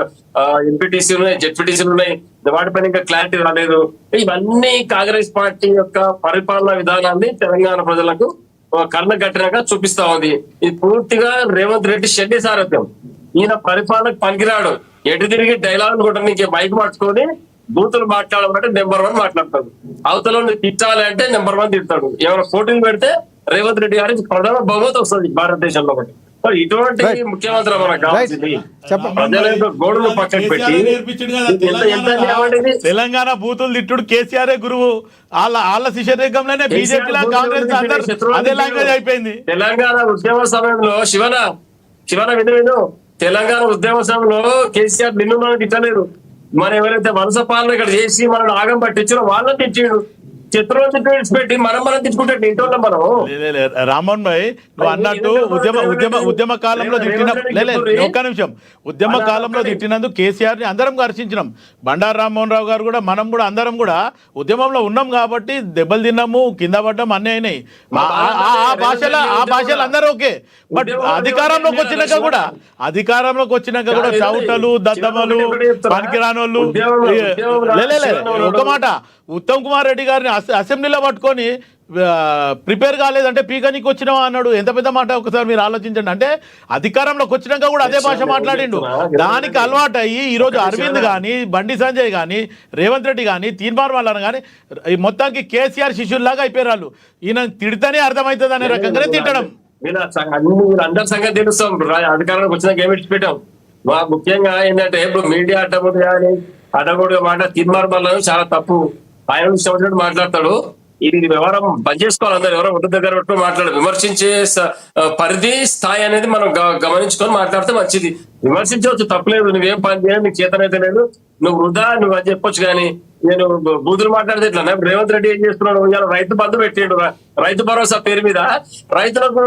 ఎంపీటీసీలు ఉన్నాయి, జెడ్పీటీసీలు ఉన్నాయి, వాటిపైన ఇంకా క్లారిటీ రాలేదు. ఇవన్నీ కాంగ్రెస్ పార్టీ యొక్క పరిపాలనా విధానాన్ని తెలంగాణ ప్రజలకు కళ్ళ గట్టినగా చూపిస్తా ఉంది. ఇది పూర్తిగా రేవంత్ రెడ్డి షెడ్డి సారథ్యం. ఈయన పరిపాలనకు పనికిరాడు. ఎటు తిరిగి డైలాగ్ కూడా నీకు మైక్ పట్టుకొని బూతులు మాట్లాడాలంటే నెంబర్ 1 మాట్లాడతాడు. అవతల తిట్టాలి అంటే నెంబర్ 1 తిడతాడు. ఏమైనా పోటీలు పెడితే రేవంత్ రెడ్డి గారికి ప్రధాన బహుమతి వస్తుంది భారతదేశంలో. ఇటువంటి ముఖ్యమంత్రి మనకు కావాల్సింది. ప్రజల యొక్క గోడును పక్కకు పెట్టి తెలంగాణ బూతులు తిట్టుడు కేసీఆర్ గురువు. వాళ్ళ శిష్యరేఖంలోనే బీజేపీ కాంగ్రెస్ అదే లాంగ్వేజ్ అయిపోయింది. తెలంగాణ ఉద్యమ సమయంలో శివన విను తెలంగాణ ఉద్యమ సమయంలో కేసీఆర్ నిన్ను మనం తిట్టలేదు. మనం ఎవరైతే వలస పాలన ఇక్కడ చేసి మనం ఆగం పట్టించారో వాళ్ళని తిట్టిండు. చిత్రం పెట్టి మనం తిట్టుకుంటే ఇంట్లో మనం. రామ్మోహన్ భాయ్, నువ్వు అన్నట్టు ఉద్యమ కాలంలో తిట్టిన ఒక్క నిమిషం, ఉద్యమ కాలంలో తిట్టినందుకు కేసీఆర్ ని అందరం హర్షించినాం. బండారు రామ్మోహన్ రావు గారు కూడా మనం కూడా అందరం కూడా ఉద్యమంలో ఉన్నాం కాబట్టి దెబ్బలు తిన్నాము, కింద పడ్డాం, అన్నీ అయినాయి. ఆ భాషలు అందరూ ఓకే. బట్ అధికారంలోకి వచ్చినాక కూడా చౌటలు, దద్దమ్మలు, పనికిరానోళ్ళు. ఒక మాట, ఉత్తమ్ కుమార్ రెడ్డి గారిని అసెంబ్లీలో పట్టుకొని ప్రిపేర్ కాలేదంటే పీకనికి వచ్చినావా అన్నాడు. ఎంత పెద్ద మాట ఒకసారి మీరు ఆలోచించండి. అంటే అధికారంలోకి వచ్చినాక కూడా అదే భాష మాట్లాడిండు. దానికి అలవాటు అయ్యి ఈరోజు అరవింద్ కానీ, బండి సంజయ్ కానీ, రేవంత్ రెడ్డి కానీ, తీర్మార్ వాళ్ళని కానీ మొత్తానికి కేసీఆర్ శిష్యుల్లాగా అయిపోయారు వాళ్ళు. ఈయన తిడితేనే అర్థమవుతుంది అనే రకంగానే తిట్టడం. అందరి సంగతి తెలుస్తాం. అధికారంలోకి వచ్చినాక ఏమిటి పెట్టాం. ముఖ్యంగా ఏంటంటే ఇప్పుడు మీడియా అడ్డగోడుగా మాట తీర్మార్ వల్ల చాలా తప్పు. ఆయన ఇష్టం మాట్లాడతాడు. ఇది వ్యవహారం బంద్ చేసుకోవాలి. అందరూ ఎవరో ఒడ్డు దగ్గర పెట్టుకుని మాట్లాడు. విమర్శించే పరిధి స్థాయి అనేది మనం గమనించుకొని మాట్లాడితే మంచిది. విమర్శించవచ్చు, తప్పలేదు. నువ్వేం పని చేయాలి, నీకు చేతనైతే లేదు, నువ్వు వృధా నువ్వు అని చెప్పొచ్చు. కానీ నేను బూతులు మాట్లాడితే ఇట్లా. రేవంత్ రెడ్డి ఏం చేస్తున్నాడు, ఇవాళ రైతు బంధు పెట్టిండు. రైతు భరోసా పేరు మీద రైతులకు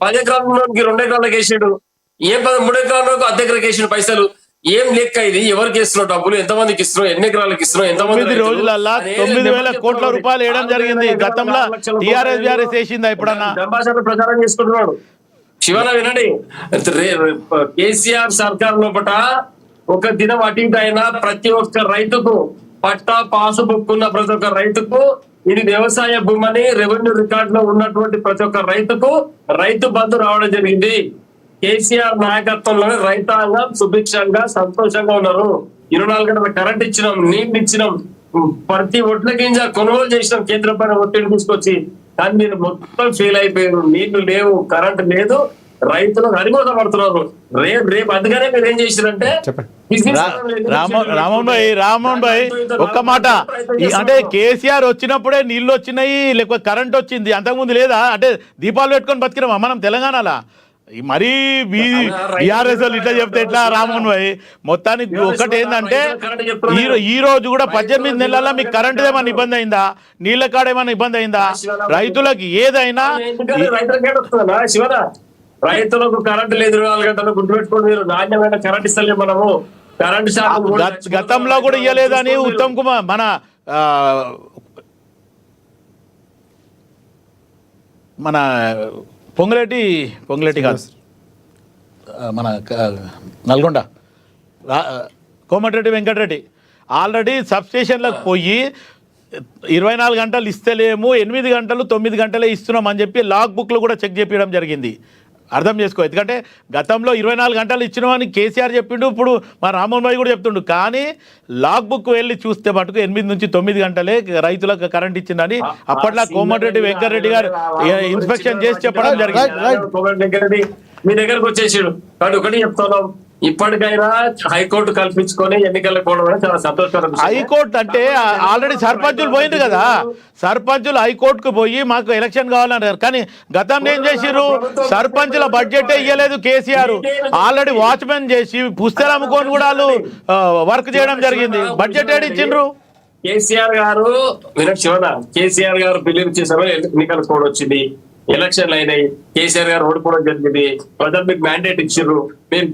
10 ఎకరాలకి 2 ఎకరాలకు వేసాడు. 3 ఎకరాలకు అర్ధ ఎకరాలకు వేసిన పైసలు. ఏం లెక్క ఇది? ఎవరికి ఇస్తున్నావు డబ్బులు, ఎంతమందికి ఇస్తున్నావు, ఎన్ని ఎకరాలకు ఇస్తున్నావు, ఎంతమంది 9 రోజులల్లా 9,000 కోట్ల రూపాయలు వేయడం జరిగింది. గతంలో టీఆర్ఎస్ వేసిందా ఎప్పుడన్నా? ప్రచారం చేసుకుంటున్నాడు. శివన వినండి, కేసీఆర్ సర్కార్ లోపల ఒక దినం అటు ఇటు అయినా ప్రతి ఒక్క రైతుకు పట్టా పాసు బుక్ ఉన్న ప్రతి ఒక్క రైతుకు, ఇది వ్యవసాయ భూమని రెవెన్యూ రికార్డ్ లో ఉన్నటువంటి ప్రతి ఒక్క రైతుకు రైతు బంధు రావడం జరిగింది. కేసీఆర్ నాయకత్వంలోనే రైతాంగం సుభిక్షంగా సంతోషంగా ఉన్నారు. 24 గంటల కరెంట్ ఇచ్చినాం, నీళ్లు ఇచ్చినాం, ప్రతి ఒడ్ల గింజ కొనుగోలు చేసినాం కేంద్రం పైన ఒత్తిడి తీసుకొచ్చి. కానీ మీరు మొత్తం ఫెయిల్ అయిపోయారు. నీళ్లు లేవు, కరెంట్ లేదు, రైతులు అడిగోత పడుతున్నారు. రేపు అందుకనే మీరు ఏం చేసిరంటే రామోహన్ భాయ్ ఒక్క మాట, అంటే కేసీఆర్ వచ్చినప్పుడే నీళ్లు వచ్చినాయి, లేకపోతే కరెంట్ వచ్చింది, అంతకుముందు లేదా? అంటే దీపాలు పెట్టుకొని బతికినామా మనం తెలంగాణలో? మరీ బీఆర్ఎస్ వాళ్ళు ఇట్లా చెప్తే ఎట్లా రామోహన్ భాయ్? మొత్తానికి ఒకటి ఏంటంటే ఈ రోజు కూడా 18 నెలల్లో మీకు కరెంట్ ఏమైనా ఇబ్బంది అయిందా? నీళ్ళ కాడ ఏమైనా ఇబ్బంది అయిందా? రైతులకు ఏదైనా రైతులకు కరెంట్ లేదు 24 గంటలు గుర్తుపెట్టుకోండి. మీరు నాణ్యమైన కరెంట్ ఇస్తలేదు మనము. కరెంట్ గతంలో కూడా ఇవ్వలేదని ఉత్తమ్ కుమార్ మన పొంగులేటి కాదు, మన నల్గొండ కోమటిరెడ్డి వెంకటరెడ్డి ఆల్రెడీ సబ్స్టేషన్లకు పోయి 24 గంటలు ఇస్తలేము, 8 గంటలు 9 గంటలే ఇస్తున్నాం అని చెప్పి లాగ్ బుక్లు కూడా చెక్ చేపించడం జరిగింది. అర్థం చేసుకో. ఎందుకంటే గతంలో 24 గంటలు ఇచ్చినామని కేసీఆర్ చెప్పిండు, ఇప్పుడు మా రామ్మోహన్ భాయ్ కూడా చెప్తుండు. కానీ లాగ్ బుక్ వెళ్ళి చూస్తే మటుకు 8 నుంచి 9 గంటలే రైతులకు కరెంట్ ఇచ్చిందని అప్పట్లో కోమటిరెడ్డి వెంకటరెడ్డి గారు ఇన్స్పెక్షన్ చేసి చెప్పడం జరిగింది. మీ దగ్గరకు వచ్చేసాడు కానీ ఒకటి చెప్తున్నాం, ఇప్పటికైనా హైకోర్టు కల్పించుకొని ఎన్నికలకు పోవడం చాలా సంతోషకరం. హైకోర్టు అంటే ఆల్రెడీ సర్పంచులు పోయింది కదా, సర్పంచులు హైకోర్టుకు పోయి మాకు ఎలక్షన్ కావాలన్నారు. కానీ గతంలో ఏం చేసిర్రు? సర్పంచుల బడ్జెటే ఇవ్వలేదు కేసీఆర్. ఆల్రెడీ వాచ్మెన్ చేసి పుస్తకాలు అమ్ముకొని కూడా వాళ్ళు వర్క్ చేయడం జరిగింది. బడ్జెట్ ఏడు ఇచ్చిండ్రు? కేసీఆర్ గారు కేసీఆర్ గారు బిల్లు చేశారు, ఎన్నికల కోడ్ వచ్చింది, ఎలక్షన్లు అయినాయి, కేసీఆర్ గారు ఓడిపోవడం జరిగింది, ప్రజలు మీకు మ్యాండేట్ ఇచ్చిండ్రు, మేము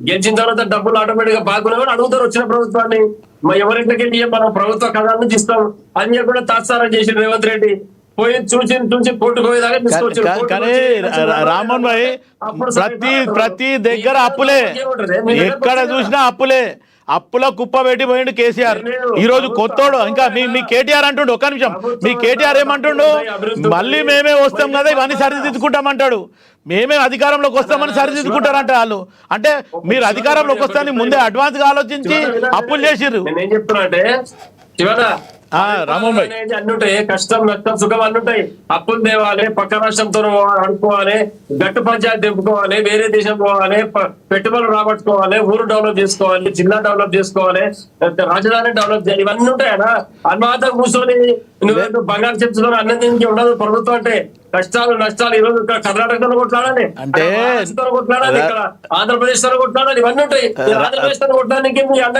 గెలిచిన తర్వాత డబ్బులు ఆటోమేటిక్ గా బాగున్నా కూడా అడుగుతారు వచ్చిన ప్రభుత్వాన్ని. ఎవరింటికి వెళ్ళి మనం ప్రభుత్వ కథల నుంచి ఇస్తాం అని కూడా తాత్సారం చేసిండు రేవంత్ రెడ్డి. పోయి చూసి పోయేదాకా తీసుకొచ్చారు. కానీ రామ్మోహన్ భాయ్ ప్రతి దగ్గర అప్పులే, ఎక్కడ చూసినా అప్పులే, అప్పుల కుప్ప పెట్టి పోయిండు కేసీఆర్. ఈ రోజు కొత్తోడు ఇంకా మీ కేటీఆర్ అంటుండు, ఒక్క నిమిషం, మీ కేటీఆర్ ఏమంటుండు? మళ్ళీ మేమే వస్తాం కదా ఇవన్నీ సరిదిద్దుకుంటామంటాడు. మేమే అధికారంలోకి వస్తామని సరిదిద్దుకుంటారంట వాళ్ళు. అంటే మీరు అధికారంలోకి వస్తామని ముందే అడ్వాన్స్ గా ఆలోచించి అప్పులు చేసిర్రు. నేనేం చెప్తున్నా అంటే రామ్మోహన్ భాయ్ అన్నుంటాయి, కష్టం నష్టం సుఖం అన్నుంటాయి. అప్పులు తేవాలి, పక్క రాష్ట్రంతో ఆడుకోవాలి, గట్టు పంచాయతీ తెంపుకోవాలి, వేరే దేశం పోవాలి, పెట్టుబడులు రాబట్టుకోవాలి, ఊరు డెవలప్ చేసుకోవాలి, జిల్లా డెవలప్ చేసుకోవాలి, రాజధాని డెవలప్ చేయాలి, ఇవన్నీ ఉంటాయనా? అన్మాతం కూర్చొని నువ్వు బంగారు చెప్తున్నావు అన్నది ఉండదు ప్రభుత్వం అంటే. కష్టాలు నష్టాలు ఈ రోజు కర్ణాటకతో కొట్లాడాలి, అంటే కొట్లాడాలి, ఇక్కడ ఆంధ్రప్రదేశ్ తో కొట్లాడాలి, ఇవన్నీ ఉంటాయి. ఆంధ్రప్రదేశ్ తో కొట్టడానికి మీ అన్న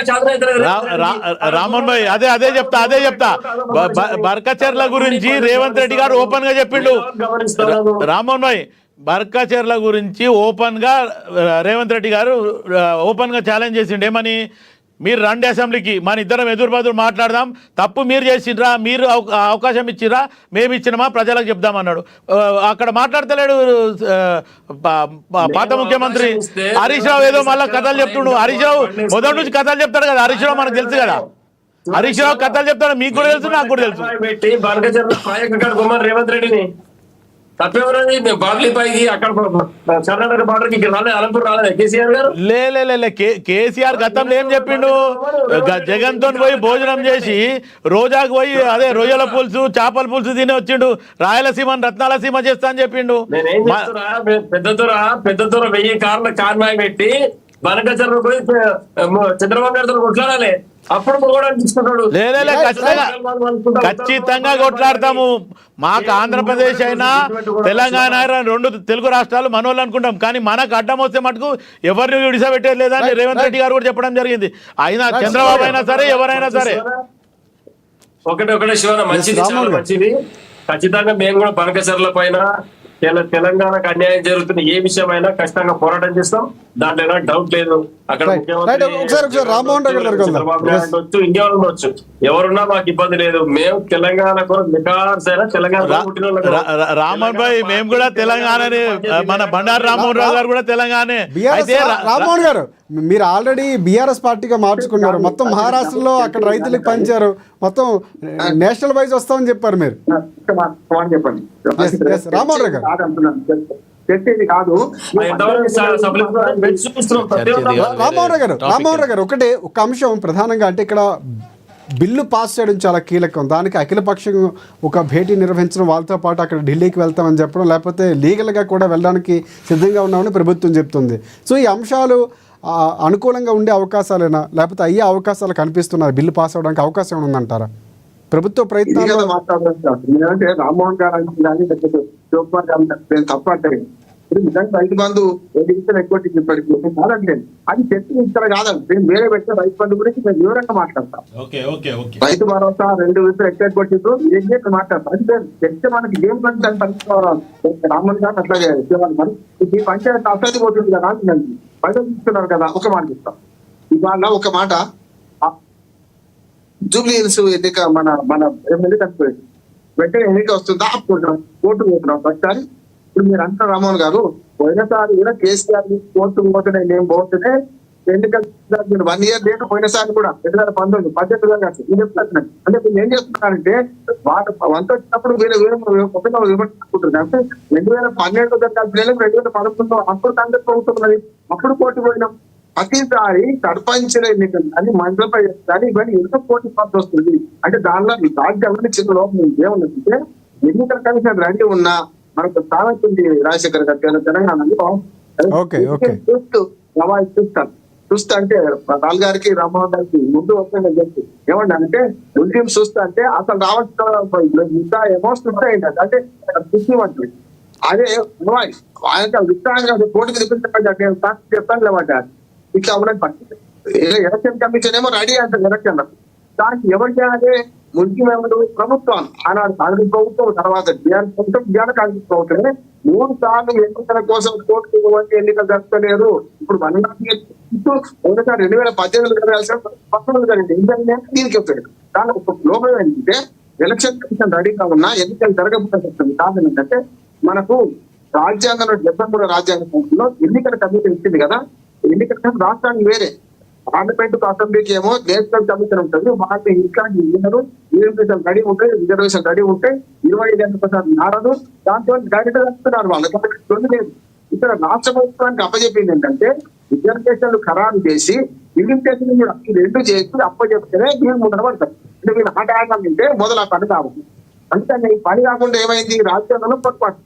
రామ్మోహన్ భాయ్ అదే చెప్తా బర్కచర్ల గురించి రేవంత్ రెడ్డి గారు ఓపెన్ గా చెప్పిండు. రామ్మోహన్ భాయ్ బర్కచర్ల గురించి ఓపెన్ గా రేవంత్ రెడ్డి గారు ఓపెన్ గా ఛాలెంజ్ చేసిండు. ఏమని? మీరు రండి అసెంబ్లీకి, మన ఇద్దరం ఎదురు మాట్లాడదాం, తప్పు మీరు చేసిండ్రా, మీరు అవకాశం ఇచ్చిరా, మేము ఇచ్చినామా ప్రజలకు చెప్దామన్నాడు. అక్కడ మాట్లాడతలేడు పాత ముఖ్యమంత్రి హరీష్ రావు. ఏదో మళ్ళీ కథలు చెప్తుండు. హరీష్ రావు మొదటి నుంచి కథలు చెప్తాడు కదా, హరీష్ రావు మనకు తెలుసు కదా, హరీష్ రావు కథలు చెప్తాడు, మీకు కూడా తెలుసు, నాకు కూడా తెలుసు. రేవంత్ రెడ్డిని తప్పేమన్నది బాగ్లీపైకి అక్కడ కర్ణాటక బార్డర్ కి రాలేదు, అలంపూర్ రాలేదు కేసీఆర్ గారు. లే కేసీఆర్ గతంలో ఏం చెప్పిండు? జగన్ తో పోయి భోజనం చేసి రోజాకు పోయి అదే రొయ్యల పులుసు చేపల పులుసు తిని వచ్చిండు, రాయలసీమ రత్నాల సీమ చేస్తా అని చెప్పిండు. నేనేం చెప్తున్నా, పెద్ద దూర 1000 కార్ల కార్నాయి పెట్టి బనకచర్ల పోయి చంద్రబాబు నాయుడు కొట్లాడాలి, అప్పుడు కూడా తీసుకుంటాడు. ఖచ్చితంగా కొట్లాడతాము. మాకు ఆంధ్రప్రదేశ్ అయినా తెలంగాణ అయినా 2 తెలుగు రాష్ట్రాలు మనోళ్ళు అనుకుంటాం. కానీ మనకు అడ్డం వస్తే మటుకు ఎవరిని విడిసపెట్టేది లేదని రేవంత్ రెడ్డి గారు కూడా చెప్పడం జరిగింది. అయినా చంద్రబాబు అయినా సరే ఎవరైనా సరే ఒకటే శివన మంచిది. ఖచ్చితంగా మేము కూడా బనకచర్ల పైన తెలంగాణకు అన్యాయం జరుగుతున్న ఏ విషయమైనా ఖచ్చితంగా పోరాటం చేస్తాం, దాంట్లో డౌట్ లేదు. అక్కడ ఉండొచ్చు, ఇండియా ఉండొచ్చు, ఎవరున్నా మాకు ఇబ్బంది లేదు. మేము తెలంగాణ తెలంగాణ రామ్మోహన్ భాయ్ మేము కూడా తెలంగాణనే, మన బండారు రామ్మోహన్ రావు గారు కూడా తెలంగాణనే. రామ్మోహన్ గారు మీరు ఆల్రెడీ బీఆర్ఎస్ పార్టీగా మార్చుకున్నారు, మొత్తం మహారాష్ట్రలో అక్కడ రైతులకు పంచారు, మొత్తం నేషనల్ వైజ్ వస్తామని చెప్పారు మీరు. చెప్పండి రామ్మోహన్ రావు గారు చెప్పేది కాదు. రామ్మోహన్ రావు గారు ఒకటే ఒక అంశం ప్రధానంగా, అంటే ఇక్కడ బిల్లు పాస్ చేయడం చాలా కీలకం. దానికి అఖిలపక్షం ఒక భేటీ నిర్వహించడం, వాళ్ళతో పాటు అక్కడ ఢిల్లీకి వెళ్తామని చెప్పడం, లేకపోతే లీగల్గా కూడా వెళ్ళడానికి సిద్ధంగా ఉన్నామని ప్రభుత్వం చెప్తుంది. సో ఈ అంశాలు అనుకూలంగా ఉండే అవకాశాలేనా, లేకపోతే అయ్యే అవకాశాలు కనిపిస్తున్నారు? బిల్లు పాస్ అవడానికి అవకాశం ఏమైనా ఉందంటారా? ప్రభుత్వ ప్రయత్నాలు మాట్లాడుతున్నాను. రామ్మోహన్ గారు అంటే శివకుమార్ గారు తప్ప అంటే ఇప్పుడు నిజంగా రైతు బంధు 7 ఎక్కువ ఇప్పటికి కాదండి. అది చర్చ ఇక్కడ కాదండి. నేను వేరే పెట్టిన రైతు బంధు గురించి నేను వివరంగా మాట్లాడతాను. రైతు భరోసా 2 ఎక్కువ కొట్టిండ్రు ఏం మాట్లాడతాను. అది చర్చ మనకి ఏం పంచాలి రామ్మోహన్ గారు అట్లాగే మరి ఈ పంచాయతీ అసలు పోతుంది కదా, ప్రజలు ఇస్తున్నారు కదా. ఒక మాట చెప్తాం ఇవాళ, ఒక మాట జూబ్లీ హిల్స్ ఎన్నిక మన మన ఎమ్మెల్యే చనిపోయింది. వెంటనే ఎన్నిక వస్తుందా కోర్టు పోతున్నాం ఒకసారి. ఇప్పుడు మీరు అంటారు రామ్మోహన్ గారు, పోయినసారి కూడా కేసీఆర్ కోర్టు పోతున్నాయి, నేను పోతేనే ఎన్నికలు 1 year డేట్ పోయినసారి కూడా 2019 18 చెప్తాను. అంటే మీరు ఏం చేస్తున్నారంటే వాళ్ళ వంత వచ్చినప్పుడు వీళ్ళు విమర్శించుకుంటున్నారు. అంటే 2012 జరగాల్సిన 2011 అప్పుడు కాంగ్రెస్ ప్రభుత్వం ఉన్నది, అప్పుడు కోర్టు పోయినాం. ప్రతిసారి సర్పంచ్ ఎన్నికలు అని మండలపై కానీ ఇవన్నీ ఎంత కోర్టు పాస్ వస్తుంది అంటే దానిలో రాజ్యాంగం చిన్న లోపం ఏమున్నదంటే ఎన్నికల కమిషన్ రండి ఉన్నా మనకు సామెత ఉంది రాజశేఖర్ గారు తెలంగాణలో చూస్తాను. చూస్తా అంటే రాల్ గారికి రామ్మోహన్ గారికి ముందు వస్తుంది చెప్పి ఏమన్నా అంటే ఉద్యమం చూస్తా అంటే అసలు రావాల్సిన ఇంకా ఎమోషన్ ఉంటాయండి. అంటే చూసి అదే ఆయన విస్తారంగా కోర్టుకి తెప్పించండి చెప్తాను లేవంటే ఇట్లా అవ్వడానికి పడుతుంది. ఎలక్షన్ కమిషన్ ఏమో రెడీ అంటారు ఎలక్షన్. దానికి ఎవరు చేయాలి? ముఖ్యం ఎవరు? ప్రభుత్వం. ఆనాడు కాంగ్రెస్ ప్రభుత్వం, తర్వాత టీఆర్ఎస్ ప్రభుత్వం, కాంగ్రెస్ ప్రభుత్వమే 3 సార్లు ఎన్నికల కోసం కోర్టుకు పోతే ఎన్నికలు జరుపుతలేరు. ఇప్పుడు 2018 జరగాల్సిన దీనికి వస్తాడు. కానీ ఒక లోపం ఏంటంటే ఎలక్షన్ కమిషన్ రెడీగా ఉన్నా ఎన్నికలు జరగకపోతే కారణం ఏంటంటే మనకు రాజ్యాంగంలో 73 రాజ్యాంగ సంస్థలో ఎన్నికల కమిషన్ ఇచ్చింది కదా. ఎన్నికల రాష్ట్రానికి వేరే, పార్లమెంట్ అసెంబ్లీకి ఏమో నేషనల్ కమిషన్ ఉంటుంది. వాళ్ళకి ఇంకా రిజర్వేషన్ రెడీ ఉంటాయి, రిజర్వేషన్ రెడీ ఉంటే 25% నారదు. దాంతో డైరెక్ట్ వస్తున్నారు వాళ్ళు లేదు. ఇక్కడ రాష్ట్ర ప్రభుత్వానికి అప్పచెప్పింది ఏంటంటే రిజర్వేషన్లు ఖరారు చేసి లిమిటేషన్ కూడా 2 చేసి అప్పచెప్తేనే మీరు ముందర పడతారు. అంటే మీరు ఆటంటే మొదలు ఆ పని కావాలి. అందుకని ఈ పని కాకుండా ఏమైంది? రాజ్యాంగంలో పొరపాటు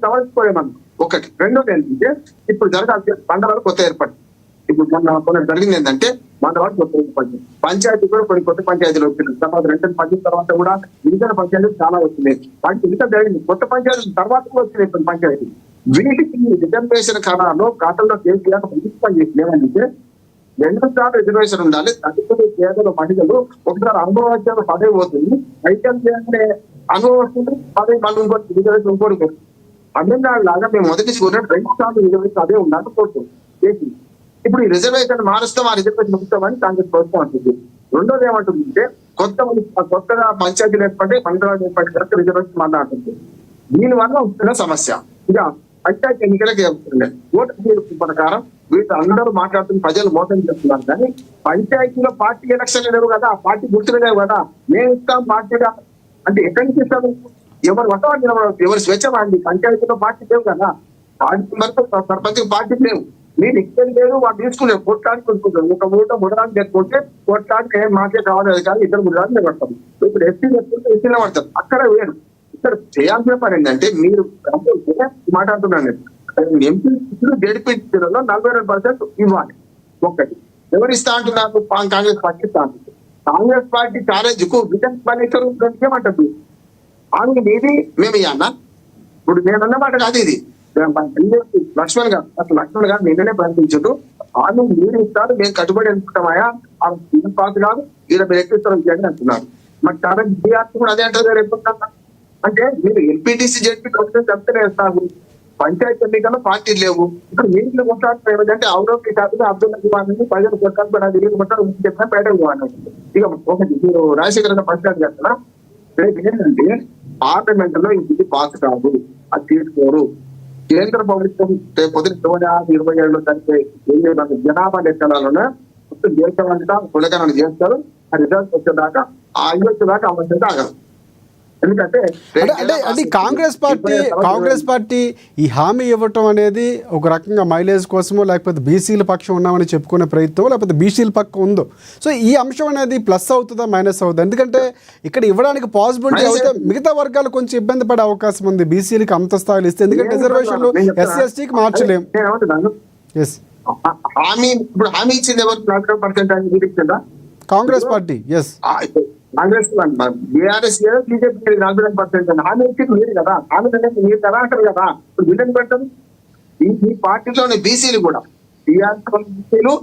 సవరించుకోలేమన్నా ఒకటి. రెండోది ఏంటంటే ఇప్పుడు జరగాల్సిన మండలాలు కొత్త ఏర్పడి ఇప్పుడు కొన్ని జరిగింది ఏంటంటే మండలాలు కొత్త ఏర్పడింది. పంచాయతీ కూడా కొన్ని కొత్త పంచాయతీలు వచ్చినాయి. తర్వాత 2010 తర్వాత కూడా గిరిజన పంచాయతీలు చాలా వచ్చినాయి. వాటికి ఇంకా జరిగింది. కొత్త పంచాయతీల తర్వాత కూడా వచ్చినాయి కొన్ని పంచాయతీ. వీటికి రిజర్వేషన్ ఖరాలో ఖాతాలో కేసీఆర్ పని చేసి ఏమంటే 2 సార్లు రిజర్వేషన్ ఉండాలి. తదుపరి పేదల మహిళలు ఒకసారి అనుభవం పదవి పోతుంది, ఐటమ్ చేయాలంటే అనుభవం వస్తుంది, పదవి మళ్ళీ ఇంకోటి రిజర్వేషన్ ఇంకోటి తమిళనాడు లాగా మేము మొదటి 2 సార్లు రిజర్వేషన్ అదే ఉండాలి కోరుతుంది చేసి. ఇప్పుడు ఈ రిజర్వేషన్ మారుస్తాం, ఆ రిజర్వేషన్ ముగిస్తామని కాంగ్రెస్ ప్రభుత్వం అంటుంది. రెండోది ఏమంటుందంటే కొత్తగా పంచాయతీలు ఏర్పడి మండలాలు ఏర్పడి రిజర్వేషన్ మాట్లాడుతుంది. దీనివల్ల వస్తున్న సమస్య ఇక పంచాయతీ ఎన్నికలకి ఓటు తీర్పు ప్రకారం వీళ్ళు అందరూ మాట్లాడుతున్న ప్రజలు మోసం చేస్తున్నారు. కానీ పంచాయతీలో పార్టీ ఎలక్షన్ లేవు కదా, పార్టీ గుర్తులు లేవు కదా. మేము ఇస్తాం పార్టీగా అంటే ఎక్కడి నుంచి ఇస్తాము? ఎవరు వస్తామని ఎవరు స్వేచ్ఛ వాడి పంచాయతీలో పార్టీ లేవు కదా. పార్టీ వరకు సర్పంచ్ పార్టీ లేవు, మీరు ఇక్కడ లేదు, వాళ్ళు తీసుకునే కొట్లాడికి కొనుక్కుంటారు. ఒక ఊట ముడరాన్ని తెచ్చుకుంటే కొట్లాడికి మాకే కావాలి కానీ 2 ముడరాన్ని నిలబడతారు. ఇప్పుడు ఎస్సీ తెచ్చుకుంటే ఎస్సీలో పడతారు. అక్కడ వేరు. ఇక్కడ చేయాల్సిన పని ఏంటంటే మీరు మాట్లాడుతున్నాను ఎంపీ జడ్పీలో 42% ఇవ్వాలి. ఒకటి ఎవరు ఇస్తా అంటున్నారు? కాంగ్రెస్ పార్టీ ఇస్తా అంటుంది. కాంగ్రెస్ పార్టీ కాలేజ్ కు విజన్ పనిస్తారు ఏమంటుంది? ఆమె ఇది మేము ఇవ్వన్నా. ఇప్పుడు నేనన్న మాట కాదు ఇది. లక్ష్మణ్ గారు నిన్ననే ప్రకటించదు. ఆమె మీరు ఇస్తారు, మేము కట్టుబడి అనుకుంటామయా పాస్ కాదు, ఈడ మీరు ఎక్కిస్తారు అని అంటున్నారు. మరి చాలా విద్యార్థి కూడా అదే అంటారు కదా. అంటే మీరు ఎంపీటీసీ జడ్పీ చెప్తేనే ఇస్తారు. పంచాయతీ ఎన్నికల్లో పార్టీలు లేవు. ఇక్కడ మీరు కొట్లాడుతున్నారు ఏమిటంటే ఔరోపీ శాతం అబ్దుల్ రహమాన్ ప్రజలు కొట్టాలి చెప్పిన బయటకు పోవాలి. ఇక ఒకటి మీరు రాజశేఖర పంచాయతీ చేస్తున్నా ఏంటంటే పార్లమెంట్ లో ఇది పాస్ కాదు, అది తీసుకోరు. కేంద్ర ప్రభుత్వం పొద్దున 2027లో చనిపోయి జనాభా లెక్కలలో దేశమంతా కులగణన చేస్తారు. ఆ రిజల్ట్ వచ్చేదాకా ఆ వచ్చేదాకా అమలు ఆగదు. ఎందుకంటే అంటే కాంగ్రెస్ పార్టీ ఈ హామీ ఇవ్వటం అనేది ఒక రకంగా మైలేజ్ కోసమో లేకపోతే బీసీల పక్షం ఉన్నామని చెప్పుకునే ప్రయత్నం లేకపోతే బీసీల పక్కం ఉందో, సో ఈ అంశం అనేది ప్లస్ అవుతుందా మైనస్ అవుతుందా? ఎందుకంటే ఇక్కడ ఇవ్వడానికి పాసిబిలిటీ అయితే మిగతా వర్గాలు కొంచెం ఇబ్బంది పడే అవకాశం ఉంది బీసీలకి అంత స్థాయిలు ఇస్తే, ఎందుకంటే రిజర్వేషన్లు ఎస్సీ ఎస్టీకి మార్చలేం. ఎస్, హామీ ఇచ్చింది ఎవరు? 40% అని చూపించిందా Congress party? Yes, Congress BRS BJP 40% హామీ ఇచ్చింది మీరు కదా, హామీ అనేది మీరు కదా అంటారు కదా. ఇప్పుడు వీళ్ళని పెట్టదు ఈ పార్టీలోని బీసీలు కూడా, టీఆర్ఎస్ బీసీలు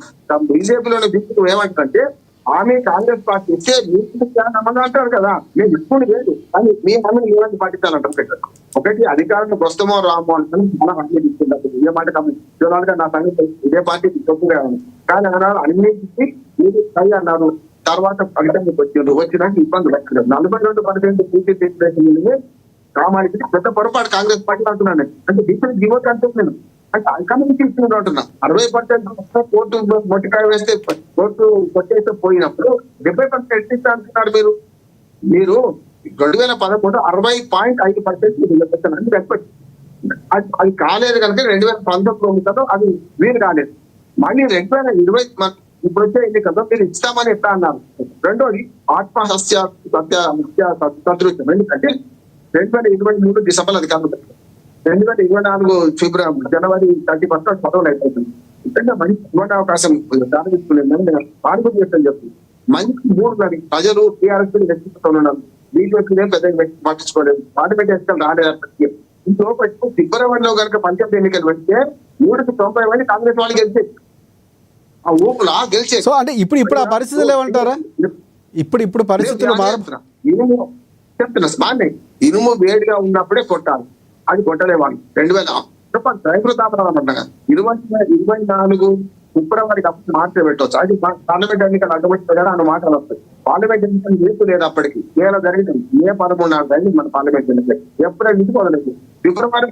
బీజేపీలోని బీసీలు ఏమంటారంటే హామీ కాంగ్రెస్ పార్టీ ఇస్తే మీరు నమ్మగా అంటారు కదా, మేము ఇప్పుడు లేదు కానీ మీ హామీని ఏమైనా పాటించాలంటారు పెట్టారు. ఒకటి అధికారంలోకి వస్తామో రామో అంటే చాలా హామీ ఇస్తున్నారు. ఏ మాట జనాలుగా నా సంగతి ఇదే పార్టీకి తప్పుగా కానీ అన్నారు అన్నింటికి మీరు సై అన్నారు. తర్వాత ఫలితానికి వచ్చినాక ఇబ్బంది పడుతున్నారు. 42% పూర్తి చేసిన గ్రామానికి పెద్ద పొరపాటు కాంగ్రెస్ పార్టీ అంటున్నాను. అంటే బీసీ జీవోట్ అంటున్నాను అంటే అల్కమికి ఇస్తున్నారు అంటున్నా. 60% కోర్టు మొట్టికాయ వేస్తే కోర్టు కొట్టేస్తే పోయినప్పుడు 70% ఎట్టిస్తా అంటున్నారు మీరు. మీరు 2011 60.5% ఎక్స్పెక్ట్ అది కాలేదు కనుక 2019 అది వీలు కాలేదు. మళ్ళీ 2020 ఇప్పుడు వచ్చే ఎన్నికల్లో మీరు ఇస్తామని ఎట్లా అన్నారు. రెండోది ఆత్మహత్య సదృశ్యం. ఎందుకంటే 2023 డిసెంబర్ అధికారులు 2024 జనవరి 31 పదవులు అయిపోతుంది. నిజంగా మంచి ఇవ్వండి అవకాశం దానిస్తున్నాను పాల్గొని చెప్పి మంచి 3 ప్రజలు టీఆర్ఎస్ వ్యక్తిత్వం ఉన్నారు. బీజేపీ పెద్దగా పట్టించుకోలేదు. పార్లమెంట్ ఎన్నికలు రాలేదప్పటికీ ఇంట్లో ఫిబ్రవరిలో కనుక పంచాయతీ ఎన్నికలు పెడితే 390 మంది కాంగ్రెస్ వాళ్ళు గెలిచేది. ఆ ఊపులా గెలిచే. సో అంటే ఇప్పుడు ఆ పరిస్థితులు ఏమంటారా? ఇప్పుడు పరిస్థితులు చెప్తున్నా బాగానే ఇనుము వేడిగా ఉన్నప్పుడే కొట్టాలి, అది కొట్టలేవాళ్ళు. 2000 రైతుతామన్నగా 24 ఫిబ్రవరికి అప్పుడు మార్చే పెట్టవచ్చు. అది పార్లమెంట్ ఎన్నికలు అడ్డుపెట్టారు అన్న మాటలు వస్తాయి. పార్లమెంట్ ఎన్నికలు చేస్తూ లేదు అప్పటికి కేవలం జరిగింది. May 13 జరిగింది మన పార్లమెంట్ ఎన్నికలు. ఎప్పుడైనా నుంచి మొదలైంది ఫిబ్రవరి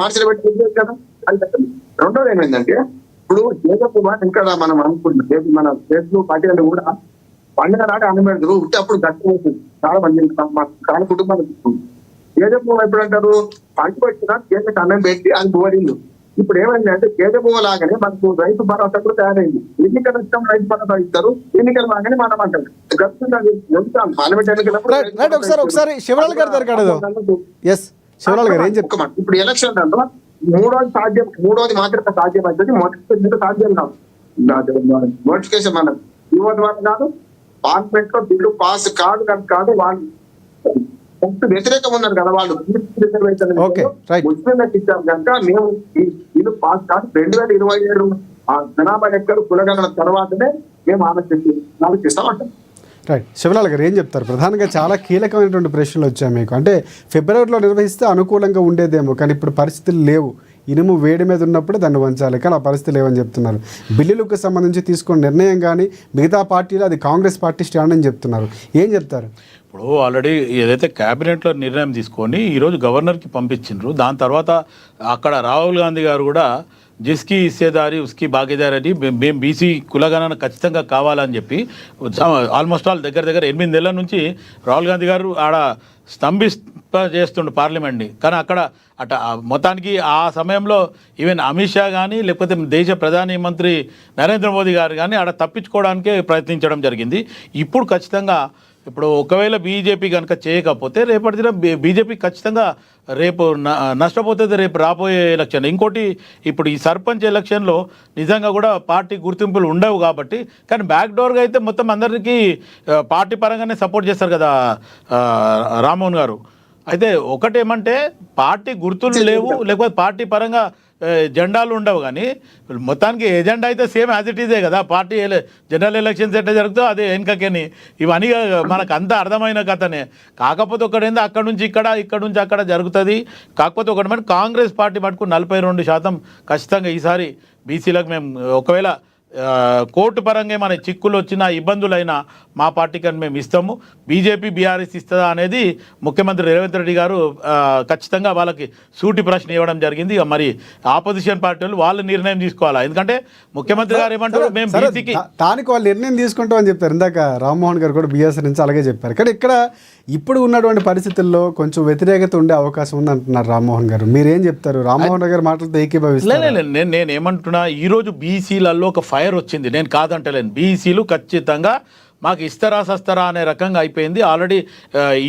మార్చిలో పెట్టి కదా అది పెట్టండి. రెండోది ఏమైందంటే ఇప్పుడు జేజకుమార్ ఇంకా మనం అనుకుంటున్నాం మన దేశంలో పార్టీలు కూడా పండుగ నాటి అనుమతి ఉంటే అప్పుడు గట్టి చాలా మంది చాలా కుటుంబాలు జేజకుమార్ ఎప్పుడు అంటారు పంట వచ్చినా కేంద్రకు అన్నం పెట్టి అది బోరింది. ఇప్పుడు ఏమైంది అంటే కేంద్ర లాగానే మనకు రైతు భరోసా కూడా తయారైంది. ఎన్నికల ఇష్టం రైతు భరోసా ఇస్తారు, ఎన్నికలు లాగానే మనం అంటారు. పార్లమెంట్ ఎన్నికలప్పుడు ఒకసారి శివలాల్ గారి ఇప్పుడు ఎలక్షన్ దాంట్లో మూడోది మాత్రమే సాధ్యం అవుతుంది. మొదటి సాధ్యం కాదు. నోటిఫికేషన్ మన యువ ద్వారా కాదు, పార్లమెంట్ లో బిల్లు పాస్ కాదు వాళ్ళు వ్యతిరేకం ఉన్నారు కదా వాళ్ళు ముస్లింలకు ఇచ్చారు కనుక మేము ఈ బిల్లు పాస్ కాదు 2027 జనాభా లెక్కలు కులగణన తర్వాతనే మేము ఆలోచిస్తామంటాం. రైట్, శివలాల్ గారు ఏం చెప్తారు? ప్రధానంగా చాలా కీలకమైనటువంటి ప్రశ్నలు వచ్చాయి మీకు. అంటే ఫిబ్రవరిలో నిర్వహిస్తే అనుకూలంగా ఉండేదేమో, కానీ ఇప్పుడు పరిస్థితులు లేవు. ఇనుము వేడి మీద ఉన్నప్పుడు దాన్ని వంచాలి, కానీ ఆ పరిస్థితి లేవని చెప్తున్నారు. బిల్లులకు సంబంధించి తీసుకున్న నిర్ణయం కానీ మిగతా పార్టీలు అది కాంగ్రెస్ పార్టీ స్టాండ్ అని చెప్తున్నారు. ఏం చెప్తారు? ఇప్పుడు ఆల్రెడీ ఏదైతే క్యాబినెట్లో నిర్ణయం తీసుకొని ఈరోజు గవర్నర్కి పంపించిండ్రు, దాని తర్వాత అక్కడ రాహుల్ గాంధీ గారు కూడా జిస్కి హిస్సేదారి ఉస్కి భాగీదారి అని మేము బీసీ కులగణన ఖచ్చితంగా కావాలని చెప్పి ఆల్మోస్ట్ ఆల్ దగ్గర 8 నెలల నుంచి రాహుల్ గాంధీ గారు ఆడ చేస్తుండు పార్లమెంట్ని. కానీ అక్కడ మొత్తానికి ఆ సమయంలో ఈవెన్ అమిత్ షా కానీ లేకపోతే దేశ ప్రధాని మంత్రి నరేంద్ర మోదీ గారు కానీ ఆడ తప్పించుకోవడానికే ప్రయత్నించడం జరిగింది. ఇప్పుడు ఖచ్చితంగా ఇప్పుడు ఒకవేళ బీజేపీ కనుక చేయకపోతే రేపటి దిన బీజేపీ ఖచ్చితంగా రేపు నష్టపోతుంది రేపు రాబోయే ఎలక్షన్. ఇంకోటి ఇప్పుడు ఈ సర్పంచ్ ఎలక్షన్లో నిజంగా కూడా పార్టీ గుర్తింపులు ఉండవు కాబట్టి, కానీ బ్యాక్డోర్గా అయితే మొత్తం అందరికీ పార్టీ పరంగానే సపోర్ట్ చేస్తారు కదా రామ్మోహన్ గారు. అయితే ఒకటేమంటే పార్టీ గుర్తులు లేవు, లేకపోతే పార్టీ పరంగా జెండాలు ఉండవు, కానీ మొత్తానికి ఎజెండా అయితే సేమ్ యాజ్ ఇట్ ఈజే కదా. పార్టీ జనరల్ ఎలక్షన్స్ ఎట్లా జరుగుతుందో అదే వెనుకని ఇవన్నీ మనకు అంతా అర్థమైన కథనే. కాకపోతే ఒకటేందో అక్కడ నుంచి అక్కడ జరుగుతుంది. కాకపోతే ఒకటి కాంగ్రెస్ పార్టీ మటుకు 42% ఖచ్చితంగా ఈసారి బీసీలకు మేము ఒకవేళ కోర్టు పరంగా మన చిక్కులు వచ్చినా ఇబ్బందులైనా మా పార్టీకి మేము ఇస్తాము. బీజేపీ బీఆర్ఎస్ ఇస్తుందా అనేది ముఖ్యమంత్రి రేవంత్ రెడ్డి గారు ఖచ్చితంగా వాళ్ళకి సూటి ప్రశ్న ఇవ్వడం జరిగింది. ఇక మరి ఆపోజిషన్ పార్టీలు వాళ్ళు నిర్ణయం తీసుకోవాలా, ఎందుకంటే ముఖ్యమంత్రి గారు ఏమంటారు మేము బీసీకి దానికి వాళ్ళు నిర్ణయం తీసుకుంటామని చెప్పారు. ఇందాక రామ్మోహన్ గారు కూడా బీఎస్ నుంచి అలాగే చెప్పారు. కానీ ఇక్కడ ఇప్పుడు ఉన్నటువంటి పరిస్థితుల్లో కొంచెం వ్యతిరేకత ఉండే అవకాశం ఉంది అంటున్నారు రామ్మోహన్ గారు. మీరేం చెప్తారు? రామ్మోహన్ గారు మాటలతో ఏకీభవిస్తారు? నేను ఏమంటున్నా, ఈరోజు బీసీలలో ఒక ఫైర్ వచ్చింది, నేను కాదంటలేను. బీసీలు ఖచ్చితంగా మాకు ఇస్తారా సస్తారా అనే రకంగా అయిపోయింది ఆల్రెడీ.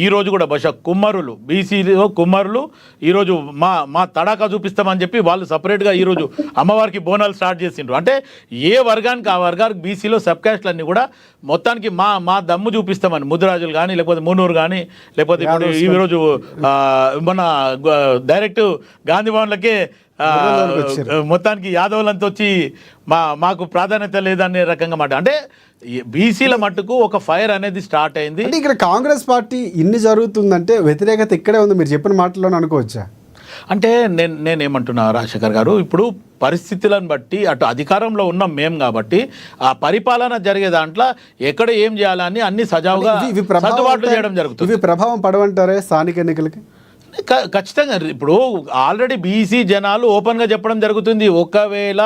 ఈరోజు కూడా బహుశా కుమ్మరులు, బీసీలో కుమ్మరులు ఈరోజు మా తడాకా చూపిస్తామని చెప్పి వాళ్ళు సపరేట్గా ఈరోజు అమ్మవారికి బోనాలు స్టార్ట్ చేసిండ్రు. అంటే ఏ వర్గానికి ఆ వర్గానికి బీసీలో సబ్ క్యాస్ట్లన్నీ కూడా మొత్తానికి మా దమ్ము చూపిస్తామని, ముద్దురాజులు కానీ లేకపోతే మున్నూరు కానీ లేకపోతే ఇప్పుడు ఈరోజు మన డైరెక్ట్ గాంధీ భవన్లకే మొత్తానికి యాదవులంతా వచ్చి మాకు ప్రాధాన్యత లేదనే రకంగా మాట. అంటే బీసీల మట్టుకు ఒక ఫైర్ అనేది స్టార్ట్ అయింది. అంటే ఇక్కడ కాంగ్రెస్ పార్టీ ఇన్ని జరుగుతుందంటే వ్యతిరేకత ఇక్కడే ఉంది, మీరు చెప్పిన మాటల్లోనే అనుకోవచ్చా? అంటే నేనేమంటున్నా రాజశేఖర్ గారు, ఇప్పుడు పరిస్థితులను బట్టి అటు అధికారంలో ఉన్నాం మేము కాబట్టి ఆ పరిపాలన జరిగే దాంట్లో ఎక్కడ ఏం చేయాలని అన్ని సజావుగా సర్దుబాట్లు చేయడం జరుగుతుంది. ఇవి ప్రభావం పడవంటారే స్థానిక ఎన్నికలకి? ఖచ్చితంగా. ఇప్పుడు ఆల్రెడీ బీసీ జనాలు ఓపెన్గా చెప్పడం జరుగుతుంది, ఒకవేళ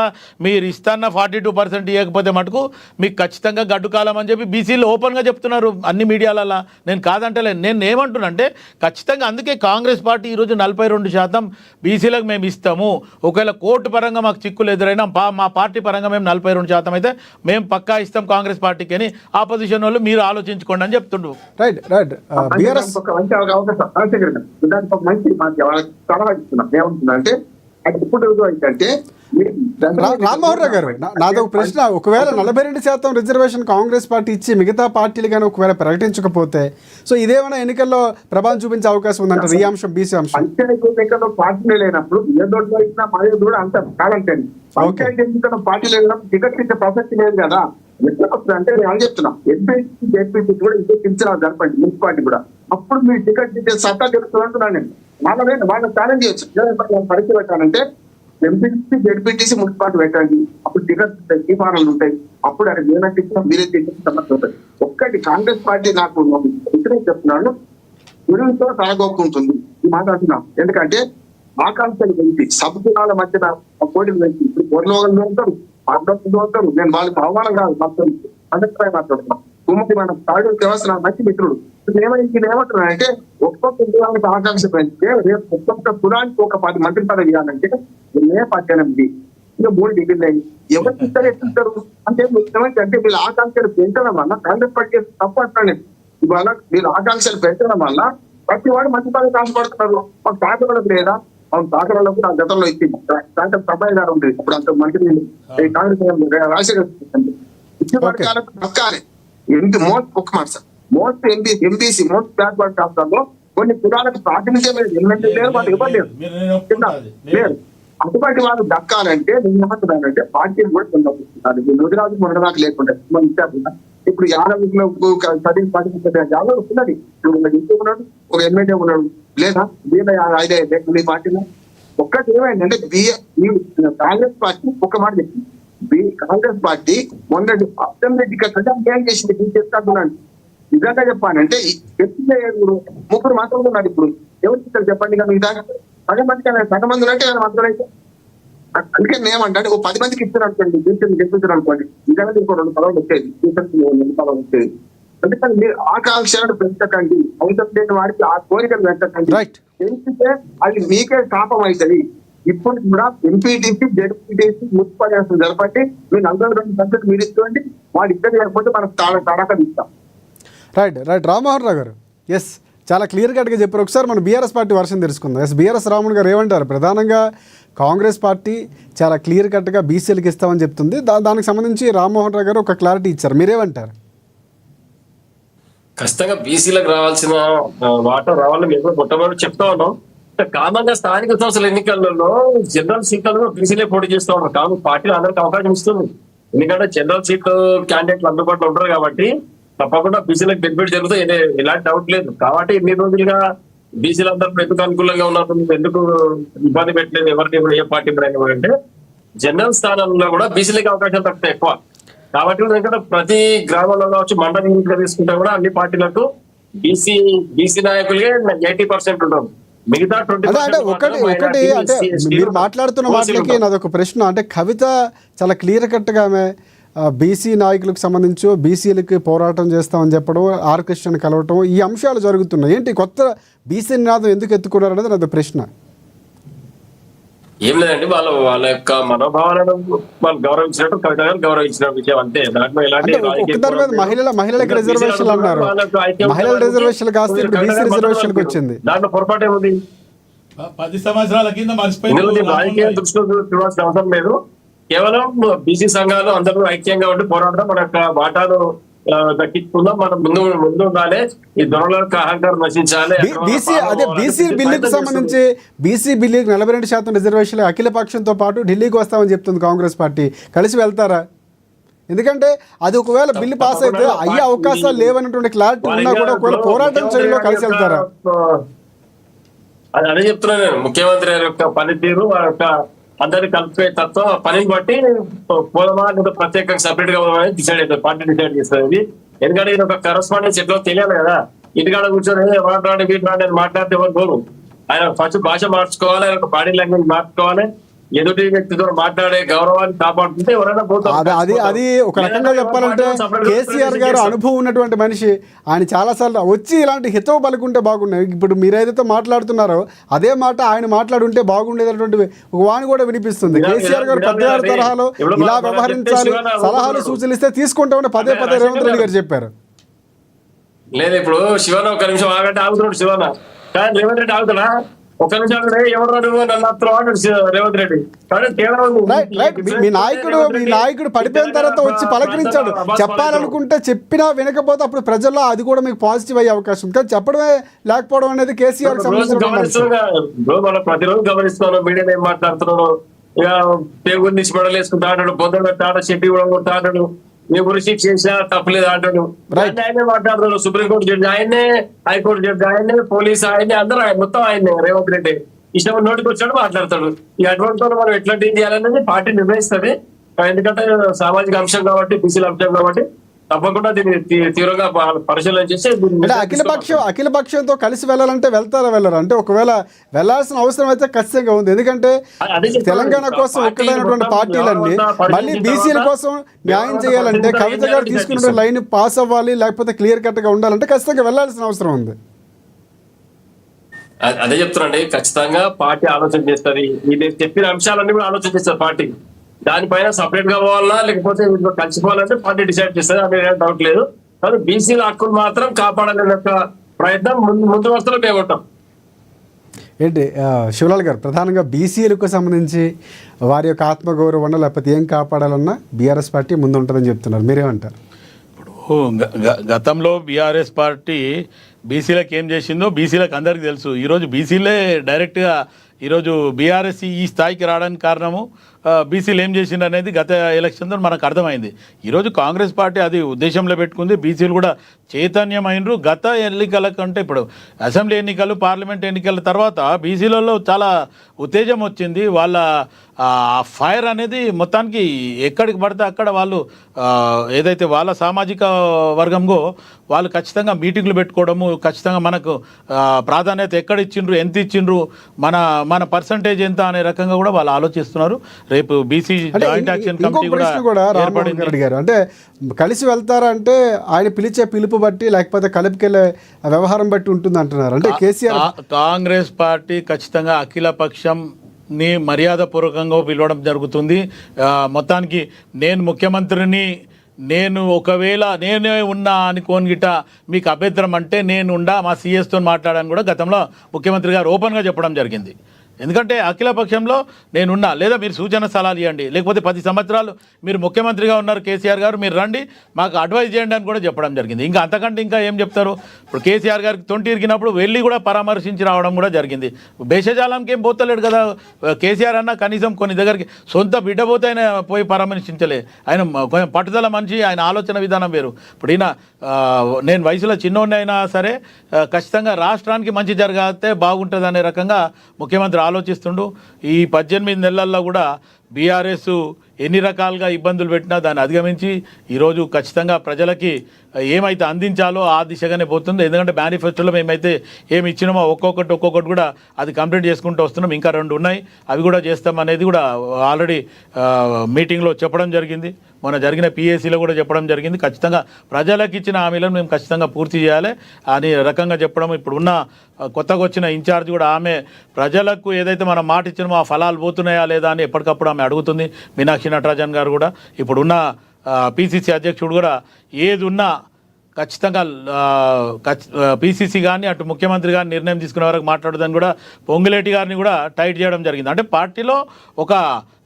మీరు ఇస్తాన్న 42% ఇవ్వకపోతే మటుకు మీకు ఖచ్చితంగా గడ్డు కాలం అని చెప్పి బీసీలు ఓపెన్గా చెప్తున్నారు అన్ని మీడియాలలో. నేను కాదంటలేను. నేను ఏమంటున్నానంటే ఖచ్చితంగా అందుకే కాంగ్రెస్ పార్టీ ఈరోజు 42% బీసీలకు మేము ఇస్తాము, ఒకవేళ కోర్టు పరంగా మాకు చిక్కులు ఎదురైనా మా పార్టీ పరంగా మేము 42% అయితే మేము పక్కా ఇస్తాం కాంగ్రెస్ పార్టీకి అని ఆపోజిషన్ వాళ్ళు మీరు ఆలోచించుకోండి అని చెప్తుండ్రు. Right right. మంచి వాళ్ళకి సలహా ఇస్తున్నాం. ఏమంటున్నా అది ఇప్పుడు ఏంటంటే రామ్మోహన్ రావు గారు, నాది ఒక ప్రశ్న. ఒకవేళ 42% రిజర్వేషన్ కాంగ్రెస్ పార్టీ ఇచ్చి మిగతా పార్టీలు కానీ ఒకవేళ ప్రకటించకపోతే సో ఇదేమైనా ఎన్నికల్లో ప్రభావం చూపించే అవకాశం ఉందంటారు? ఈ అంశం బీసీ అంశం పంచాయతీ ఎన్నికల్లో పార్టీలు లేనప్పుడు ఏదోటి ఇచ్చినా మాదే కూడా అంత కాదంటే పంచాయతీ ఎన్నికల్లో పార్టీలు లేనప్పుడు టికెట్ ఇచ్చే ప్రసక్తి లేదు కదా. ఎట్లా వస్తుంది అంటే నేను చెప్తున్నా, ఎంపీసీ జెడ్పీసీ కూడా ఇంకో ఇచ్చినా జరపండి మున్సిపాలిటీ కూడా, అప్పుడు మీరు టికెట్ ఇచ్చే సత్తా చెప్తున్నా అంటున్నాను నేను. వాళ్ళ ఛాలెంజ్ చేయొచ్చు. పరీక్ష పెట్టాలంటే ఎంపీసీ జెడ్పీటీసీ మున్సిపాలిటీ పెట్టండి, అప్పుడు టికెట్ తీర్మానాలు ఉంటాయి, అప్పుడు అది నేనంటే మీరే తీసుకుని సమస్య ఉంటుంది. ఒక్కటి కాంగ్రెస్ పార్టీ నాకు ఇతరే చెప్తున్నాను, గురువుతో తలగొక్కుంటుంది ఈ మాట అంటున్నాం. ఎందుకంటే ఆకాంక్షలు పెంచి సబ్ కులాల మధ్యన పోటీలు పెంచి ఇప్పుడు పొరలోగలు ఉంటారు, అడ్డంకులు ఉంటారు. నేను వాళ్ళకి అవమానం కాదు మాత్రం అభిప్రాయం మాట్లాడుతున్నాను. కుమ్మటి మన తాడు వ్యవస్థ మంచి మిత్రుడు ఏమంటున్నానంటే ఒక్కొక్క కులానికి ఆకాంక్ష పెంచితే రేపు ఒక్కొక్క కులానికి ఒక 10 మంత్రి పదవి ఇవ్వాలంటే 18 ఇంకా 3 డిగ్రీలు అయ్యి ఎవరు ఇస్తారు ఎట్లుంటారు అంటే అంటే వీళ్ళ ఆకాంక్షలు పెంచడం వల్ల కాంగ్రెస్ పార్టీ తప్పు అంటున్నాను. ఇవాళ వీళ్ళ ఆకాంక్షలు పెంచడం వల్ల ప్రతి వాడు మంచి పదవి ఆశపడుతున్నారు. మాకు తాకడలకు లేదా తాకడలకు నా గతంలో ఇచ్చింది డాక్టర్ సబ్బాయి గారు ఉండేది అప్పుడు అంత మంత్రి కాంగ్రెస్ రాజశేఖర్ ఇచ్చిన వర్గాలకు దక్కాలి. ఒక మాట sir, most MPC most backward రాష్ట్రాల్లో కొన్ని కులాలకు ప్రాతినిధ్యం లేదు, వాళ్ళు ఇవ్వలేదు. అటువంటి వాళ్ళు దక్కాలంటే నేను ఏమంటున్నానంటే పార్టీలు కూడా పొందవుతున్నారు. ముదిరాజు మొదటి లేకుండా మనం ఇచ్చారు. ఇప్పుడు యాదవ్లో 10 యాదవ్ వస్తున్నది. ఇంకో ఉన్నాడు, ఒక ఎమ్మెల్యే ఉన్నాడు, లేదా మీ పార్టీలో ఒక్కటి ఏమైందంటే కాంగ్రెస్ పార్టీ ఒక మాట చెప్పింది. కాంగ్రెస్ పార్టీ మొన్న అసెంబ్లీ టికెట్ అంటే అన్యాయం చేసింది. నేను చెప్తాను నిజంగా చెప్పానంటే చెప్తే 3 మాత్రమే ఉన్నారు. ఇప్పుడు ఎవరు చెప్తారు చెప్పండి కదా, మిగతా సగం మంది ఉన్నట్టే మంత్రులు అయితే. అందుకే ఏమంటే ఒక 10 మందికి ఇస్తున్నట్టు గెలిపించారు అనుకోండి, నిజంగా ఇంకో 2 పదవులు వచ్చేది, 2 పదవులు వచ్చేది. అందుకని మీరు ఆకాంక్షలను పెంచకండి, అవసరం లేని వారికి ఆ కోరికలు పెంచకండి. పెంచితే అది మీకే శాపం అవుతుంది. ఇప్పుడు కూడా ఎంపీటీసీ జెడ్పీటీసీ మున్సిపాలిటీ జరపండి, మీరు 42% మీరు ఇస్తుంది, వాడు ఇద్దరు లేకపోతే మనకు తడక ఇస్తాం. Right right. రామ్మోహన్ రావు గారు, ఎస్, చాలా క్లియర్ కట్గా చెప్పారు. ఒకసారి మనం బీఆర్ఎస్ పార్టీ వర్షం తెలుసుకుందాం. ఎస్, బీఆర్ఎస్ రాముడు గారు ఏమంటారు? ప్రధానంగా కాంగ్రెస్ పార్టీ చాలా క్లియర్ కట్గా బీసీలకు ఇస్తామని చెప్తుంది. దానికి సంబంధించి రామ్మోహన్ రావు గారు ఒక క్లారిటీ ఇచ్చారు, మీరేమంటారు? ఖచ్చితంగా బీసీలకు రావాల్సిన వాటా రావాలని మేము కూడా మొట్టమొదటి చెప్తా ఉన్నాం. కామన్ గా స్థానిక సంస్థల ఎన్నికలలో జనరల్ సీట్లలో బీసీలే పోటీ చేస్తూ ఉన్నారు. కాదు పార్టీలు అందరికి అవకాశం ఇస్తుంది, ఎందుకంటే జనరల్ సీట్ క్యాండిడేట్లు అందుబాటులో ఉంటారు కాబట్టి తప్పకుండా బీసీలకు బెనిఫిట్ జరుగుతుంది, ఎలాంటి డౌట్ లేదు. కాబట్టి ఎన్ని రోజులుగా బీసీలు అందరూ ఎందుకు అనుకూలంగా ఉన్నారు, ఎందుకు ఇబ్బంది పెట్టలేదు ఎవరికి ఏ పార్టీ అంటే జనరల్ స్థానాల్లో కూడా బీసీలకి అవకాశాలు తక్కువ ఎక్కువ. కాబట్టి ఎందుకంటే ప్రతి గ్రామంలో కావచ్చు, మండలం ఇంట్లో తీసుకుంటే కూడా అన్ని పార్టీలకు బీసీ నాయకులే 80% ఉంటారు. మిగతా 20% అంటే ఒకటి అంటే మీరు మాట్లాడుతున్న మాటలకి నాదొక ప్రశ్న. అంటే కవిత చాలా క్లియర్ కట్గా ఆమె బీసీ నాయకులకు సంబంధించి బీసీలకి పోరాటం చేస్తామని చెప్పడం, ఆర్ కృష్ణని కలవటం, ఈ అంశాలు జరుగుతున్నాయి. ఏంటి కొత్త బీసీ నినాదం ఎందుకు ఎత్తుకున్నారు అనేది నాది ప్రశ్న. ఏం లేదండి, వాళ్ళ యొక్క మనోభావాలను వాళ్ళు గౌరవించినట్టు కవిత గారు గౌరవించిన విషయం అంతే. దాంట్లో ఎలాంటి ఒక్కదాని మీద మహిళలకు రిజర్వేషన్లు అన్నారు, మహిళల రిజర్వేషన్ కాస్త ఇప్పుడు బీసీ రిజర్వేషన్కి వచ్చింది. దాంట్లో పొరపాటు ఏముంది? 10 సంవత్సరాల కింద రాజకీయ దృష్టిలో చూడాల్సిన అవసరం లేదు. కేవలం బీసీ సంఘాలు అందరూ ఐక్యంగా ఉండి పోరాడడం, మన యొక్క వాటాను దక్కించుకుందాం, మనం ముందు ఉండాలి, ఈ దొరల యొక్క అహంకారం నశించాలి. బీసీ బిల్లుకు సంబంధించి బీసీ బిల్లుకి 42% రిజర్వేషన్లు అఖిల పక్షంతో పాటు ఢిల్లీకి వస్తామని చెప్తుంది కాంగ్రెస్ పార్టీ. కలిసి వెళ్తారా? ఎందుకంటే అది ఒకవేళ బిల్లు పాస్ అయితే అయ్యే అవకాశాలు లేవన్నటువంటి క్లారిటీ ఉన్నా కూడా ఒకవేళ పోరాటం చేయడంలో కలిసి వెళ్తారా? అదే చెప్తున్నా నేను. ముఖ్యమంత్రి యొక్క పనితీరు, వారి యొక్క అందరినీ కలిపే తత్వం, పనిని బట్టి పోదామా లేదా ప్రత్యేకంగా సపరేట్ గా పోదామని డిసైడ్ అవుతుంది, పార్టీ డిసైడ్ చేస్తుంది. ఎందుకంటే ఇది ఒక కరస్పాండెన్స్ ఎట్లా తెలియాలి కదా. ఇంటికాడ కూర్చొని వాడు వీటి అని మాట్లాడితే ఎవరు పోరు. ఆయన ఫస్ట్ భాష మార్చుకోవాలి, ఆయన ఒక బాడీ లాంగ్వేజ్ మార్చుకోవాలి, ఎదుటి వ్యక్తితో మాట్లాడే గౌరవాన్ని కాపాడుతుంటే ఎవరైనా పోతారు. అది ఒక రకంగా చెప్పాలంటే కేసీఆర్ గారు అనుభవం ఉన్నటువంటి మనిషి. ఆయన చాలాసార్లు వచ్చి ఇలాంటి హితవు పలుకుంటే బాగున్నాయి. ఇప్పుడు మీరు ఏదైతే మాట్లాడుతున్నారో అదే మాట ఆయన మాట్లాడుంటే బాగుండేటటువంటి ఒక వాణి కూడా వినిపిస్తుంది. కేసీఆర్ గారు పెద్దగారి తరహాలో ఇలా వ్యవహరించాలి, సలహాలు సూచనలు ఇస్తే తీసుకుంటామని పదే రేవంత్ రెడ్డి గారు చెప్పారు. లేదు, ఇప్పుడు శివన ఒక నిమిషం ఆగంటే ఆగుతున్నాడు శివన, కానీ రేవంత్ రెడ్డి ఆగుతాడా? ఒక నిమిషం ఎవరు రేవంత్ రెడ్డి. మీ నాయకుడు పడిపోయిన తర్వాత వచ్చి పలకరించాడు. చెప్పాలనుకుంటే చెప్పినా వినకపోతే అప్పుడు ప్రజల్లో అది కూడా మీకు పాజిటివ్ అయ్యే అవకాశం. కానీ చెప్పడమే లేకపోవడం అనేది కేసీఆర్ మనం ప్రతిరోజు గమనిస్తున్నాను. మీడియా ఏం మాట్లాడుతున్నాను, ఇక పేగురు నుంచి మెడలు వేసుకుంటా అంటాడు, బొద్దులు పెట్టాడు, చెడ్డి కూడా కొట్టా అంటాడు, మీ గురించి చేసినా తప్పలేదు అంటాడు. ఆయనే మాట్లాడుతున్నాడు. సుప్రీంకోర్టు జడ్జి ఆయనే, హైకోర్టు జడ్జి ఆయనే, పోలీసు ఆయనే, అందరూ మొత్తం ఆయనే. రేవంత్ రెడ్డి ఇష్టం నోటికి వచ్చాడు మాట్లాడతాడు. ఈ అటువంటి మనం ఎట్లాంటి చేయాలనేది పార్టీ నిర్ణయిస్తుంది. ఎందుకంటే సామాజిక అంశం కాబట్టి, బీసీల అంశం కాబట్టి తప్పకుండా దీన్ని తీవ్రంగా పరిశీలన చేసి అఖిల పక్షంతో కలిసి వెళ్ళాలంటే వెళ్ళరా? అంటే ఒకవేళ వెళ్లాల్సిన అవసరం అయితే ఖచ్చితంగా ఉంది. ఎందుకంటే తెలంగాణ కోసం ఒక్కడైనటువంటి పార్టీలన్నీ మళ్ళీ బీసీల కోసం న్యాయం చేయాలంటే కవిత గారు తీసుకున్న లైన్ పాస్ అవ్వాలి, లేకపోతే క్లియర్ కట్ గా ఉండాలంటే ఖచ్చితంగా వెళ్లాల్సిన అవసరం ఉంది. అదే చెప్తున్నాండి, ఖచ్చితంగా పార్టీ ఆలోచన చేస్తుంది. ఇది చెప్పిన అంశాలన్నీ కూడా ఆలోచన చేస్తారు పార్టీ. దానిపైన సపరేట్ గా పోవాలా లేకపోతే కలిసిపోవాలంటే పార్టీ డిసైడ్ చేస్తుంది, అదే డౌట్ లేదు. కానీ బీసీల హక్కులు మాత్రం కాపాడాలనే ప్రయత్నం ముందు వరుసలో మేము ఉంటాం. ఏంటి శివలాల్ గారు, ప్రధానంగా బీసీలకు సంబంధించి వారి యొక్క ఆత్మగౌరవం లేకపోతే ఏం కాపాడాలన్నా బీఆర్ఎస్ పార్టీ ముందు ఉంటుందని చెప్తున్నారు, మీరేమంటారు? ఇప్పుడు గతంలో బీఆర్ఎస్ పార్టీ బీసీలకు ఏం చేసిందో బీసీలకు అందరికీ తెలుసు. ఈరోజు బీసీలే డైరెక్ట్గా ఈరోజు బీఆర్ఎస్ ఈ స్థాయికి రావడానికి కారణము బీసీలు ఏం చేసిండు అనేది గత ఎలక్షన్తో మనకు అర్థమైంది. ఈరోజు కాంగ్రెస్ పార్టీ అది ఉద్దేశంలో పెట్టుకుంది. బీసీలు కూడా చైతన్యమైనరు. గత ఎన్నికల కంటే ఇప్పుడు అసెంబ్లీ ఎన్నికలు, పార్లమెంట్ ఎన్నికల తర్వాత బీసీలలో చాలా ఉత్తేజం వచ్చింది. వాళ్ళ ఫైర్ అనేది మొత్తానికి ఎక్కడికి పడితే అక్కడ వాళ్ళు ఏదైతే వాళ్ళ సామాజిక వర్గంలో వాళ్ళు ఖచ్చితంగా మీటింగ్లు పెట్టుకోవడము, ఖచ్చితంగా మనకు ప్రాధాన్యత ఎక్కడ ఇచ్చిండ్రు, ఎంత ఇచ్చిండ్రు, మన పర్సంటేజ్ ఎంత అనే రకంగా కూడా వాళ్ళు ఆలోచిస్తున్నారు. రేపు బీసీ జాయింట్ యాక్షన్ కమిటీ కూడా ఏర్పడింది. అంటే కలిసి వెళ్తారంటే ఆయన పిలిచే పిలుపు బట్టి లేకపోతే కలుపుకెళ్లే వ్యవహారం బట్టి ఉంటుంది అంటున్నారు. అంటే కేసీఆర్ కాంగ్రెస్ పార్టీ ఖచ్చితంగా అఖిల పక్షం ని మర్యాదపూర్వకంగా పిలవడం జరుగుతుంది. మొత్తానికి నేను ముఖ్యమంత్రిని, నేను ఒకవేళ నేనే ఉన్నా అనుకోని గిట మీకు అభ్యంతరం అంటే నేను ఉండా మా సీఎస్తో మాట్లాడాలని కూడా గతంలో ముఖ్యమంత్రి గారు ఓపెన్గా చెప్పడం జరిగింది. ఎందుకంటే అఖిల పక్షంలో నేనున్నా, లేదా మీరు సూచన సలహాలు ఇవ్వండి, లేకపోతే 10 సంవత్సరాలు మీరు ముఖ్యమంత్రిగా ఉన్నారు కేసీఆర్ గారు, మీరు రండి మాకు అడ్వైజ్ చేయండి అని కూడా చెప్పడం జరిగింది. ఇంకా అంతకంటే ఇంకా ఏం చెప్తారు? ఇప్పుడు కేసీఆర్ గారికి తొంటి ఇరిగినప్పుడు వెళ్ళి కూడా పరామర్శించి రావడం కూడా జరిగింది. భేషజాలంకి ఏం పోతలేడు కదా కేసీఆర్ అన్న. కనీసం కొన్ని దగ్గరికి సొంత బిడ్డ పోతే ఆయన పోయి పరామర్శించలే. ఆయన కొంచెం పట్టుదల మనిషి, ఆయన ఆలోచన విధానం వేరు. ఇప్పుడు ఈయన నేను వయసులో చిన్నోడిని అయినా సరే ఖచ్చితంగా రాష్ట్రానికి మంచి జరగాతే బాగుంటుంది అనే రకంగా ముఖ్యమంత్రి ఆలోచిస్తుండు. ఈ 18 నెలల్లో కూడా బీఆర్ఎస్ ఎన్ని రకాలుగా ఇబ్బందులు పెట్టినా దాన్ని అధిగమించి ఈరోజు ఖచ్చితంగా ప్రజలకి ఏమైతే అందించాలో ఆ దిశగానే పోతుంది. ఎందుకంటే మేనిఫెస్టోలో మేమైతే ఏమి ఇచ్చినామో ఒక్కొక్కటి కూడా అది కంప్లీట్ చేసుకుంటూ వస్తున్నాం. ఇంకా 2 ఉన్నాయి, అవి కూడా చేస్తాం అనేది కూడా ఆల్రెడీ మీటింగ్లో చెప్పడం జరిగింది. మొన్న జరిగిన పిఎస్సిలో కూడా చెప్పడం జరిగింది. ఖచ్చితంగా ప్రజలకు ఇచ్చిన హామీలను మేము ఖచ్చితంగా పూర్తి చేయాలి అని రకంగా చెప్పడం. ఇప్పుడున్న కొత్తగా వచ్చిన ఇన్ఛార్జ్ కూడా ఆమె ప్రజలకు ఏదైతే మనం మాట ఇచ్చినామో ఆ ఫలాలు పోతున్నాయా లేదా అని ఎప్పటికప్పుడు ఆమె అడుగుతుంది. మీనాక్షి నటరాజన్ గారు కూడా ఇప్పుడున్న పిసిసి అధ్యక్షుడు కూడా ఏది ఉన్నా ఖచ్చితంగా పిసిసి కానీ అటు ముఖ్యమంత్రి గారిని నిర్ణయం తీసుకునే వరకు మాట్లాడదని కూడా పొంగులేటి గారిని కూడా టైట్ చేయడం జరిగింది. అంటే పార్టీలో ఒక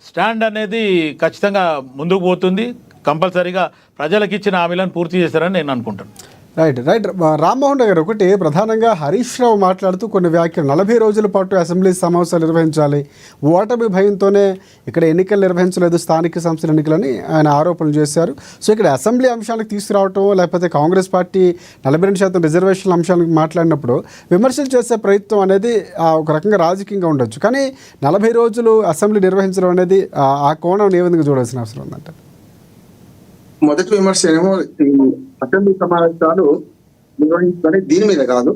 స్టాండ్ అనేది ఖచ్చితంగా ముందుకు పోతుంది. కంపల్సరీగా ప్రజలకు ఇచ్చిన హామీలను పూర్తి చేశారని నేను అనుకుంటాను. రైట్. రామ్మోహన్ రావు గారు, ఒకటి ప్రధానంగా హరీష్ రావు మాట్లాడుతూ కొన్ని వ్యాఖ్యలు 40 రోజుల పాటు అసెంబ్లీ సమావేశాలు నిర్వహించాలి, ఓటమి భయంతోనే ఇక్కడ ఎన్నికలు నిర్వహించలేదు, స్థానిక సంస్థల ఎన్నికలని ఆయన ఆరోపణలు చేశారు. సో ఇక్కడ అసెంబ్లీ అంశాలకు తీసుకురావటం లేకపోతే కాంగ్రెస్ పార్టీ 42% రిజర్వేషన్ల అంశాలకు మాట్లాడినప్పుడు విమర్శలు చేసే ప్రయత్నం అనేది ఒక రకంగా రాజకీయంగా ఉండొచ్చు. కానీ 40 రోజులు అసెంబ్లీ నిర్వహించడం అనేది ఆ కోణం ఏ విధంగా చూడాల్సిన అవసరం ఉందంట? మొదటి విమర్శ ఏమో అసెంబ్లీ సమావేశాలు నిర్వహించుకొని దీని మీద కాదు,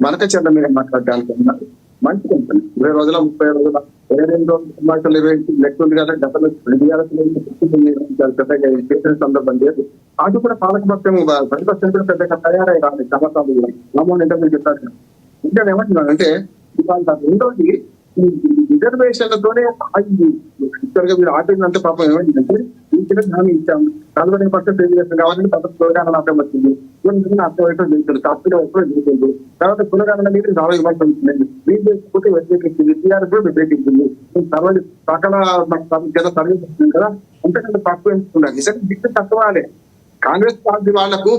మనక చెడ్డ మీద మాట్లాడడానికి అన్నారు. మంచి కంపెనీ 20 రోజుల 30 రోజుల 22 రోజుల సమావేశాలు నిర్వహించి లెక్క ఉంది కదా. గతంలో పెద్దగా చేసిన సందర్భం లేదు. అది కూడా పాలకపక్షం ప్రతిపక్షం కూడా పెద్దగా తయారై రాదు. సంవత్సరాలు కూడా రామోహన్ ఇంటర్వ్యూ చెప్పారు. ఇంకా ఏమంటున్నాను అంటే ఇవాళ రెండోది రిజర్వేషన్లతోనే మీరు ఆటంటే పాపం ఏమైందంటే హామీ ఇచ్చాము 40% రిజర్వేషన్ కావాలని కులగాన అర్థం వచ్చింది. అర్థం చేశారు, తప్పుగా ఎప్పుడో చేసింది. తర్వాత కులగాన మీద చాలా విమర్శ వచ్చింది. బీజేపీ వ్యతిరేకించింది, టీఆర్ఎస్ కూడా వ్యతిరేకించింది. సకల సర్వీస్ వస్తుంది కదా, అంతకంటే తక్కువ ఎంచుకున్నారు. నిజంగా దిక్కు తక్కువాలే. కాంగ్రెస్ పార్టీ వాళ్లకు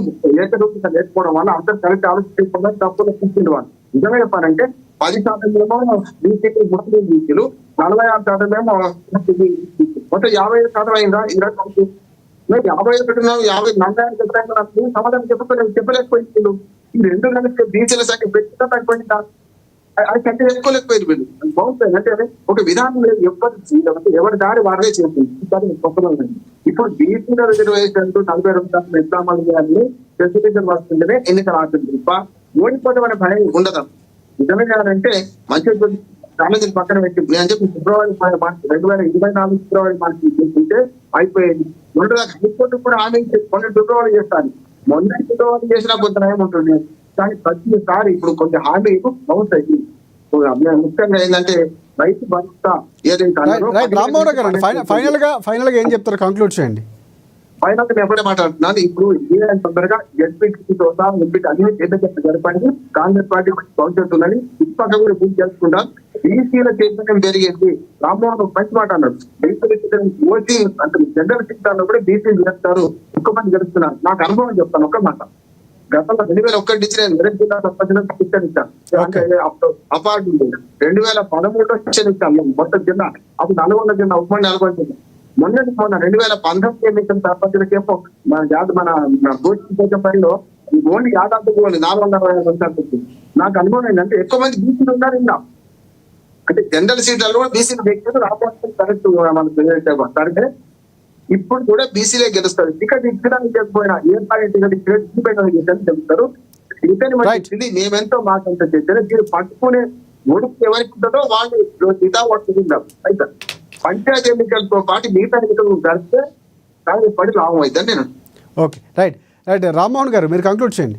ఏకరూపంగా లేకపోవడం వల్ల అందరూ కలిసి ఆలోచించకుండా తప్పుగా చూసింది వాళ్ళు. నిజమే చెప్పాలంటే 10% ఏమో బీసీకి ముస్లిం బీసీలు, 46% ఏమో మొత్తం 55% అయిందా? 20 50 సమాధానం చెప్పలేకపోయింది. ఈ 2 నెలలకి బీసీల సంఖ్య పెట్టుకుంటా తగ్గిపోయిందా? అది కంటే ఎక్కువలేకపోయింది. వీళ్ళు బాగుంటుంది అంటే ఒక విధానం లేదు. ఎవరి దారి వారే చేస్తుంది. ఇప్పుడు బీసీల రిజర్వేషన్ 42% ఎగ్జాంపుల్ చేయాలని స్పెసిఫికేషన్ వస్తుంటేనే ఎన్నికలు ఆడుతుంది. ఓడిపోవడం అనే భయం ఉండదు. నిజంగా అంటే మంచి కాలేజీని పక్కన పెట్టి నేను చెప్పి ఫిబ్రవరి 2024 ఫిబ్రవరి మార్చి చేసుకుంటే అయిపోయేది. మొన్న హైకోర్టు కూడా హామీ మొన్న ఫిబ్రవరి చేస్తాను. మొన్న ఫిబ్రవరి చేసినా కొంత ఏముంటుంది. కానీ ప్రతిసారి ఇప్పుడు కొంచెం హామీ అవుతాయి. ముఖ్యంగా ఏంటంటే రైతు భద్రత ఏదైతే రామ్మోహన్ గారు ఫైనల్ గా ఏం చెప్తారు? కంక్లూడ్ చేయండి. ఫైనల్ నేను ఎప్పుడే మాట్లాడుతున్నాను. ఇప్పుడు తొందరగా ఎంపీతో సహా ఎంపీ అన్ని జరపండి. కాంగ్రెస్ పార్టీ భవిష్యత్తు ఉందని ఇప్పటిక కూడా పూర్తి చేసుకుంటాం. బీసీల చైతన్యం పెరిగింది. రామ్మోహన్ మంచి మాట అన్నాడు. ఓటీ అంటే జనరల్ సీట్లలో కూడా బీసీలు గెలుస్తారు, ఎక్కువ మంది గెలుస్తున్నారు. నాకు అనుభవం చెప్తాను ఒక్క మాట. గతంలో 2001 నుంచి నేను మెదక్ జిల్లా సర్పంచ్ శిక్షణ ఇచ్చాను. అపార్ట్ 2013లో శిక్షణ ఇచ్చాను మొత్తం జిల్లా. అప్పుడు నల్గొండ జిల్లా ఉమ్మడి నల్గొండ జిల్లా. మొన్న 2019 ఎన్నికల సర్పంచులకేమో మన భూమి పనిలో ఓన్లీ యాదాపు 460 నాకు అనుభవం ఏంటంటే ఎక్కువ మంది బీసీలు ఉన్నారు. ఇంకా అంటే జనరల్ సీట్లలో కూడా బీసీలు వ్యక్తులు రాబోతుంది. కరెక్ట్ మనకు ఇప్పుడు కూడా బీసీలే గెలుస్తారు. టికెట్ ఇచ్చడానికి చెప్పిపోయినా ఏ పార్టీ టికెట్ ఇచ్చేది చెప్తారు. ఇతని వచ్చింది మేమెంతో మాకంత చేశారు. దీన్ని పట్టుకునే ఓడికి ఎవరికి ఉంటుందో వాళ్ళు మిగతా ఓటుకుంటారు. అయితే పంచాయతీ ఎన్నికలతో పాటు మిగతా ఎన్నికలు కలిస్తే కాంగ్రెస్ పార్టీ లాభం అవుతుంది నేను. Okay, right. రామ్మోహన్ గారు మీరు కంక్లూడ్ చేయండి.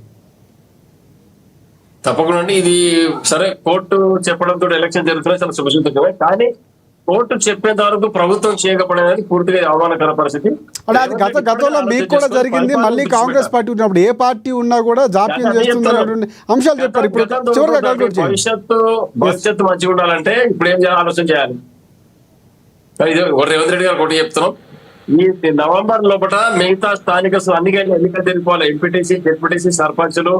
తప్పకుండా ఇది సరే, కోర్టు చెప్పడంతో ఎలక్షన్ జరుగుతున్నాయి, చాలా శుభసూచకమే. కానీ కోర్టు చెప్పేంత వరకు ప్రభుత్వం చేయకపోవడం పూర్తిగా అవమానకర పరిస్థితి. గతంలో మీకు కూడా జరిగింది. మళ్ళీ కాంగ్రెస్ పార్టీ ఉన్నప్పుడు ఏ పార్టీ ఉన్నా కూడా జాప్యం చేస్తుంది అంశాలు చెప్పారు. ఇప్పుడు భవిష్యత్తు మంచిగా ఉండాలంటే ఇప్పుడు ఏం చేయాలి ఆలోచన చేయాలి. ఇది రేవంత్ రెడ్డి గారు ఒకటి చెప్తున్నాం. ఈ నవంబర్ లోపల మిగతా స్థానిక అన్ని ఎన్నికలు జరిగిపోవాలి. ఎంపీటీసీ, జెడ్పీటీసీ, సర్పంచులు,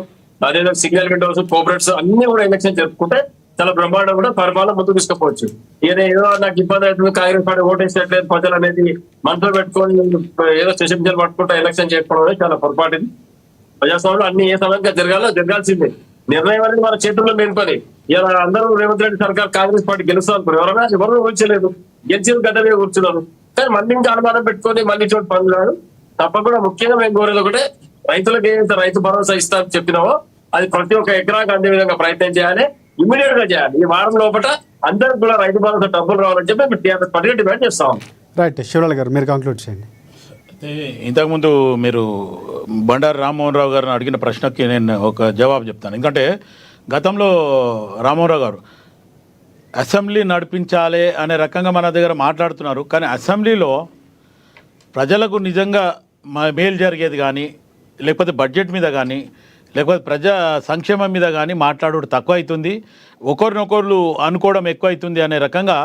అదేవిధంగా సింగిల్ విండోస్, కోఆపరేటివ్స్ అన్ని కూడా ఎలక్షన్ జరుపుకుంటే చాలా బ్రహ్మాండం కూడా పరిపాలన ముందుకు తీసుకుపోవచ్చు. ఏదో నాకు ఇబ్బంది అవుతుంది, కాంగ్రెస్ పార్టీ ఓటేసేట్లేదు ప్రజలు అనేది మనసులో పెట్టుకొని ఏదో స్టేషన్ పట్టుకుంటా ఎలక్షన్ చేసుకోవడం అనేది చాలా పొరపాటు. ప్రజాస్వామ్యంలో అన్ని ఏ సమయంగా జరగాల్సిందే. నిర్ణయం అనేది వాళ్ళ చేతుల్లో లేని పని. ఇలా అందరూ రేవంత్ రెడ్డి సర్కార్ కాంగ్రెస్ పార్టీ గెలుస్తారు, ఎవరైనా ఎవరు ఊహించలేదు, గెలిచిన గడ్డమే కూర్చున్నారు. కానీ మళ్ళీ ఇంకా అనుమానం పెట్టుకొని మళ్ళీ చోటు పనులు కాదు. తప్పకుండా ముఖ్యంగా మేము కోరేది ఒకటే, రైతులకు ఏదైతే రైతు భరోసా ఇస్తారని చెప్పినావో అది ప్రతి ఒక్క ఎకరాకు అందే విధంగా ప్రయత్నం చేయాలి, ఇమ్మీడియట్ గా చేయాలి. ఈ వారం లోపల అందరికి కూడా రైతు భరోసా డబ్బులు రావాలని చెప్పి మేము టీఆర్ఎస్ పార్టీగా డిమాండ్ చేస్తాం. రైట్, శివలాల్ గారు మీరు కంక్లూడ్ చేయండి. అయితే ఇంతకుముందు మీరు బండారు రామ్మోహన్ రావు గారిని అడిగిన ప్రశ్నకి నేను ఒక జవాబు చెప్తాను. ఎందుకంటే గతంలో రామ్మోహన్ రావు గారు అసెంబ్లీ నడిపించాలి అనే రకంగా మన దగ్గర మాట్లాడుతున్నారు. కానీ అసెంబ్లీలో ప్రజలకు నిజంగా మేలు జరిగేది కానీ, లేకపోతే బడ్జెట్ మీద కానీ, లేకపోతే ప్రజా సంక్షేమం మీద కానీ మాట్లాడడం తక్కువ అవుతుంది, ఒకరినొకరు అనుకోవడం ఎక్కువ అవుతుంది అనే రకంగా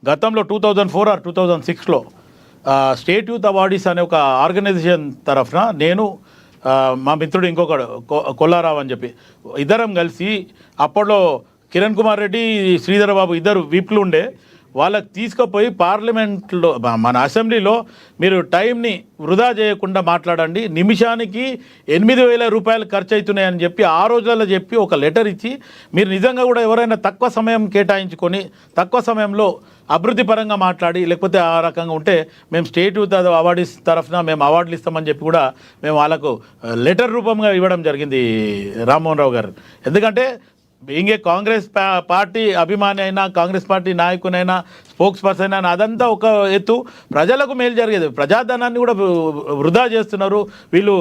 గతంలో 2004 ఆర్ 2006లో స్టేట్ యూత్ అవార్డీస్ అనే ఒక ఆర్గనైజేషన్ తరఫున నేను మా మిత్రుడు ఇంకొకడు కొల్లారావు అని చెప్పి ఇద్దరం కలిసి, అప్పట్లో కిరణ్ కుమార్ రెడ్డి, శ్రీధర్ బాబు ఇద్దరు విప్లు ఉండే, వాళ్ళకి తీసుకుపోయి పార్లమెంట్లో మన అసెంబ్లీలో మీరు టైంని వృధా చేయకుండా మాట్లాడండి, నిమిషానికి 8,000 రూపాయలు ఖర్చు అవుతున్నాయని చెప్పి ఆ రోజులలో చెప్పి ఒక లెటర్ ఇచ్చి, మీరు నిజంగా కూడా ఎవరైనా తక్కువ సమయం కేటాయించుకొని తక్కువ సమయంలో అభివృద్ధి పరంగా మాట్లాడి లేకపోతే ఆ రకంగా ఉంటే మేము స్టేట్ యూత్ అవార్డీస్ తరఫున మేము అవార్డులు ఇస్తామని చెప్పి కూడా మేము వాళ్ళకు లెటర్ రూపంగా ఇవ్వడం జరిగింది రామ్మోహన్ రావు గారు. ఎందుకంటే ఇంకే కాంగ్రెస్ పార్టీ అభిమాని అయినా, కాంగ్రెస్ పార్టీ నాయకునైనా, స్పోక్స్ పర్సన్ అయినా అదంతా ఒక ఎత్తు, ప్రజలకు మేలు జరిగేది. ప్రజాధనాన్ని కూడా వృధా చేస్తున్నారు వీళ్ళు,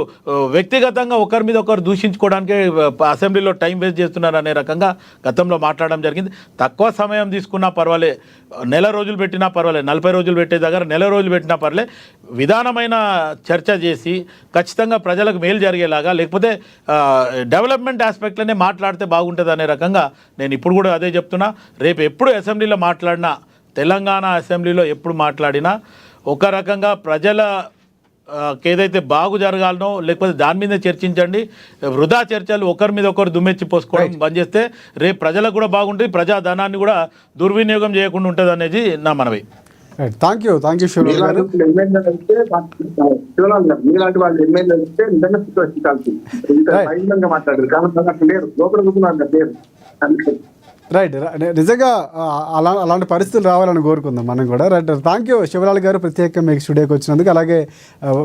వ్యక్తిగతంగా ఒకరి మీద ఒకరు దూషించుకోవడానికి అసెంబ్లీలో టైం వేస్ట్ చేస్తున్నారు అనే రకంగా గతంలో మాట్లాడడం జరిగింది. తక్కువ సమయం తీసుకున్నా పర్వాలే, నెల రోజులు పెట్టినా పర్వాలే, 40 రోజులు పెట్టే దగ్గర నెల రోజులు పెట్టినా పర్లే, విధానమైన చర్చ చేసి ఖచ్చితంగా ప్రజలకు మేలు జరిగేలాగా, లేకపోతే డెవలప్మెంట్ ఆస్పెక్ట్లోనే మాట్లాడితే బాగుంటుంది అనే రకంగా నేను ఇప్పుడు కూడా అదే చెప్తున్నా. రేపు ఎప్పుడు అసెంబ్లీలో మాట్లాడినా, తెలంగాణ అసెంబ్లీలో ఎప్పుడు మాట్లాడినా ఒక రకంగా ప్రజల ఏదైతే బాగు జరగాలనో లేకపోతే దాని మీద చర్చించండి. వృధా చర్చలు ఒకరి మీద ఒకరు దుమ్మెచ్చి పోసుకోవడం బంద్ చేస్తే రేపు ప్రజలకు కూడా బాగుంటుంది, ప్రజాధనాన్ని కూడా దుర్వినియోగం చేయకుండా ఉంటుంది అనేది నా మనవి. థ్యాంక్ యూ శివలాల్ గారు. మీలాంటి వాళ్ళు ఎమ్మెల్యేలు వస్తే నిజంగా సిచ్యువేషన్ మాట్లాడారు, కానీ లేరు, లోపల లేరు. రైట్, నిజంగా అలాంటి పరిస్థితులు రావాలని కోరుకుందాం మనం కూడా. రైట్, థ్యాంక్ యూ శివలాల్ గారు ప్రత్యేకంగా మీకు స్టూడియోకి వచ్చినందుకు. అలాగే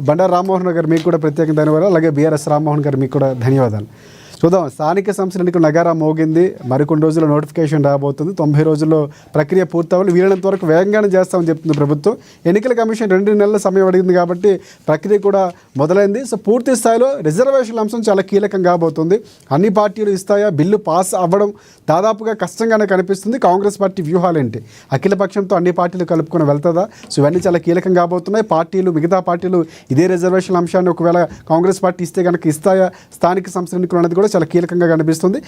బండారు రామ్మోహన్ గారు మీకు కూడా ప్రత్యేకంగా ధన్యవాదాలు. అలాగే బీఆర్ఎస్ రామ్మోహన్ గారు మీకు కూడా ధన్యవాదాలు. చూద్దాం, స్థానిక సంస్థల ఎన్నికల నగారా మోగింది. మరికొన్ని రోజుల్లో నోటిఫికేషన్ రాబోతుంది. 90 రోజుల్లో ప్రక్రియ పూర్తవ్వాలి, వీలైనంత వరకు వేగంగానే చేస్తామని చెప్తుంది ప్రభుత్వం. ఎన్నికల కమిషన్ 2 నెలల సమయం అడిగింది కాబట్టి ప్రక్రియ కూడా మొదలైంది. సో పూర్తి స్థాయిలో రిజర్వేషన్ల అంశం చాలా కీలకం కాబోతుంది. అన్ని పార్టీలు ఇస్తాయా, బిల్లు పాస్ అవ్వడం దాదాపుగా కష్టంగానే కనిపిస్తుంది. కాంగ్రెస్ పార్టీ వ్యూహాలేంటి, అఖిలపక్షంతో అన్ని పార్టీలు కలుపుకొని వెళ్తుందా? సో ఇవన్నీ చాలా కీలకం కాబోతున్నాయి. పార్టీలు, మిగతా పార్టీలు ఇదే రిజర్వేషన్ల అంశాన్ని ఒకవేళ కాంగ్రెస్ పార్టీ ఇస్తే కనుక ఇస్తాయా స్థానిక సంస్థల ఎన్నికలు అనేది కూడా చాలా కీలకంగా కనిపిస్తుంది.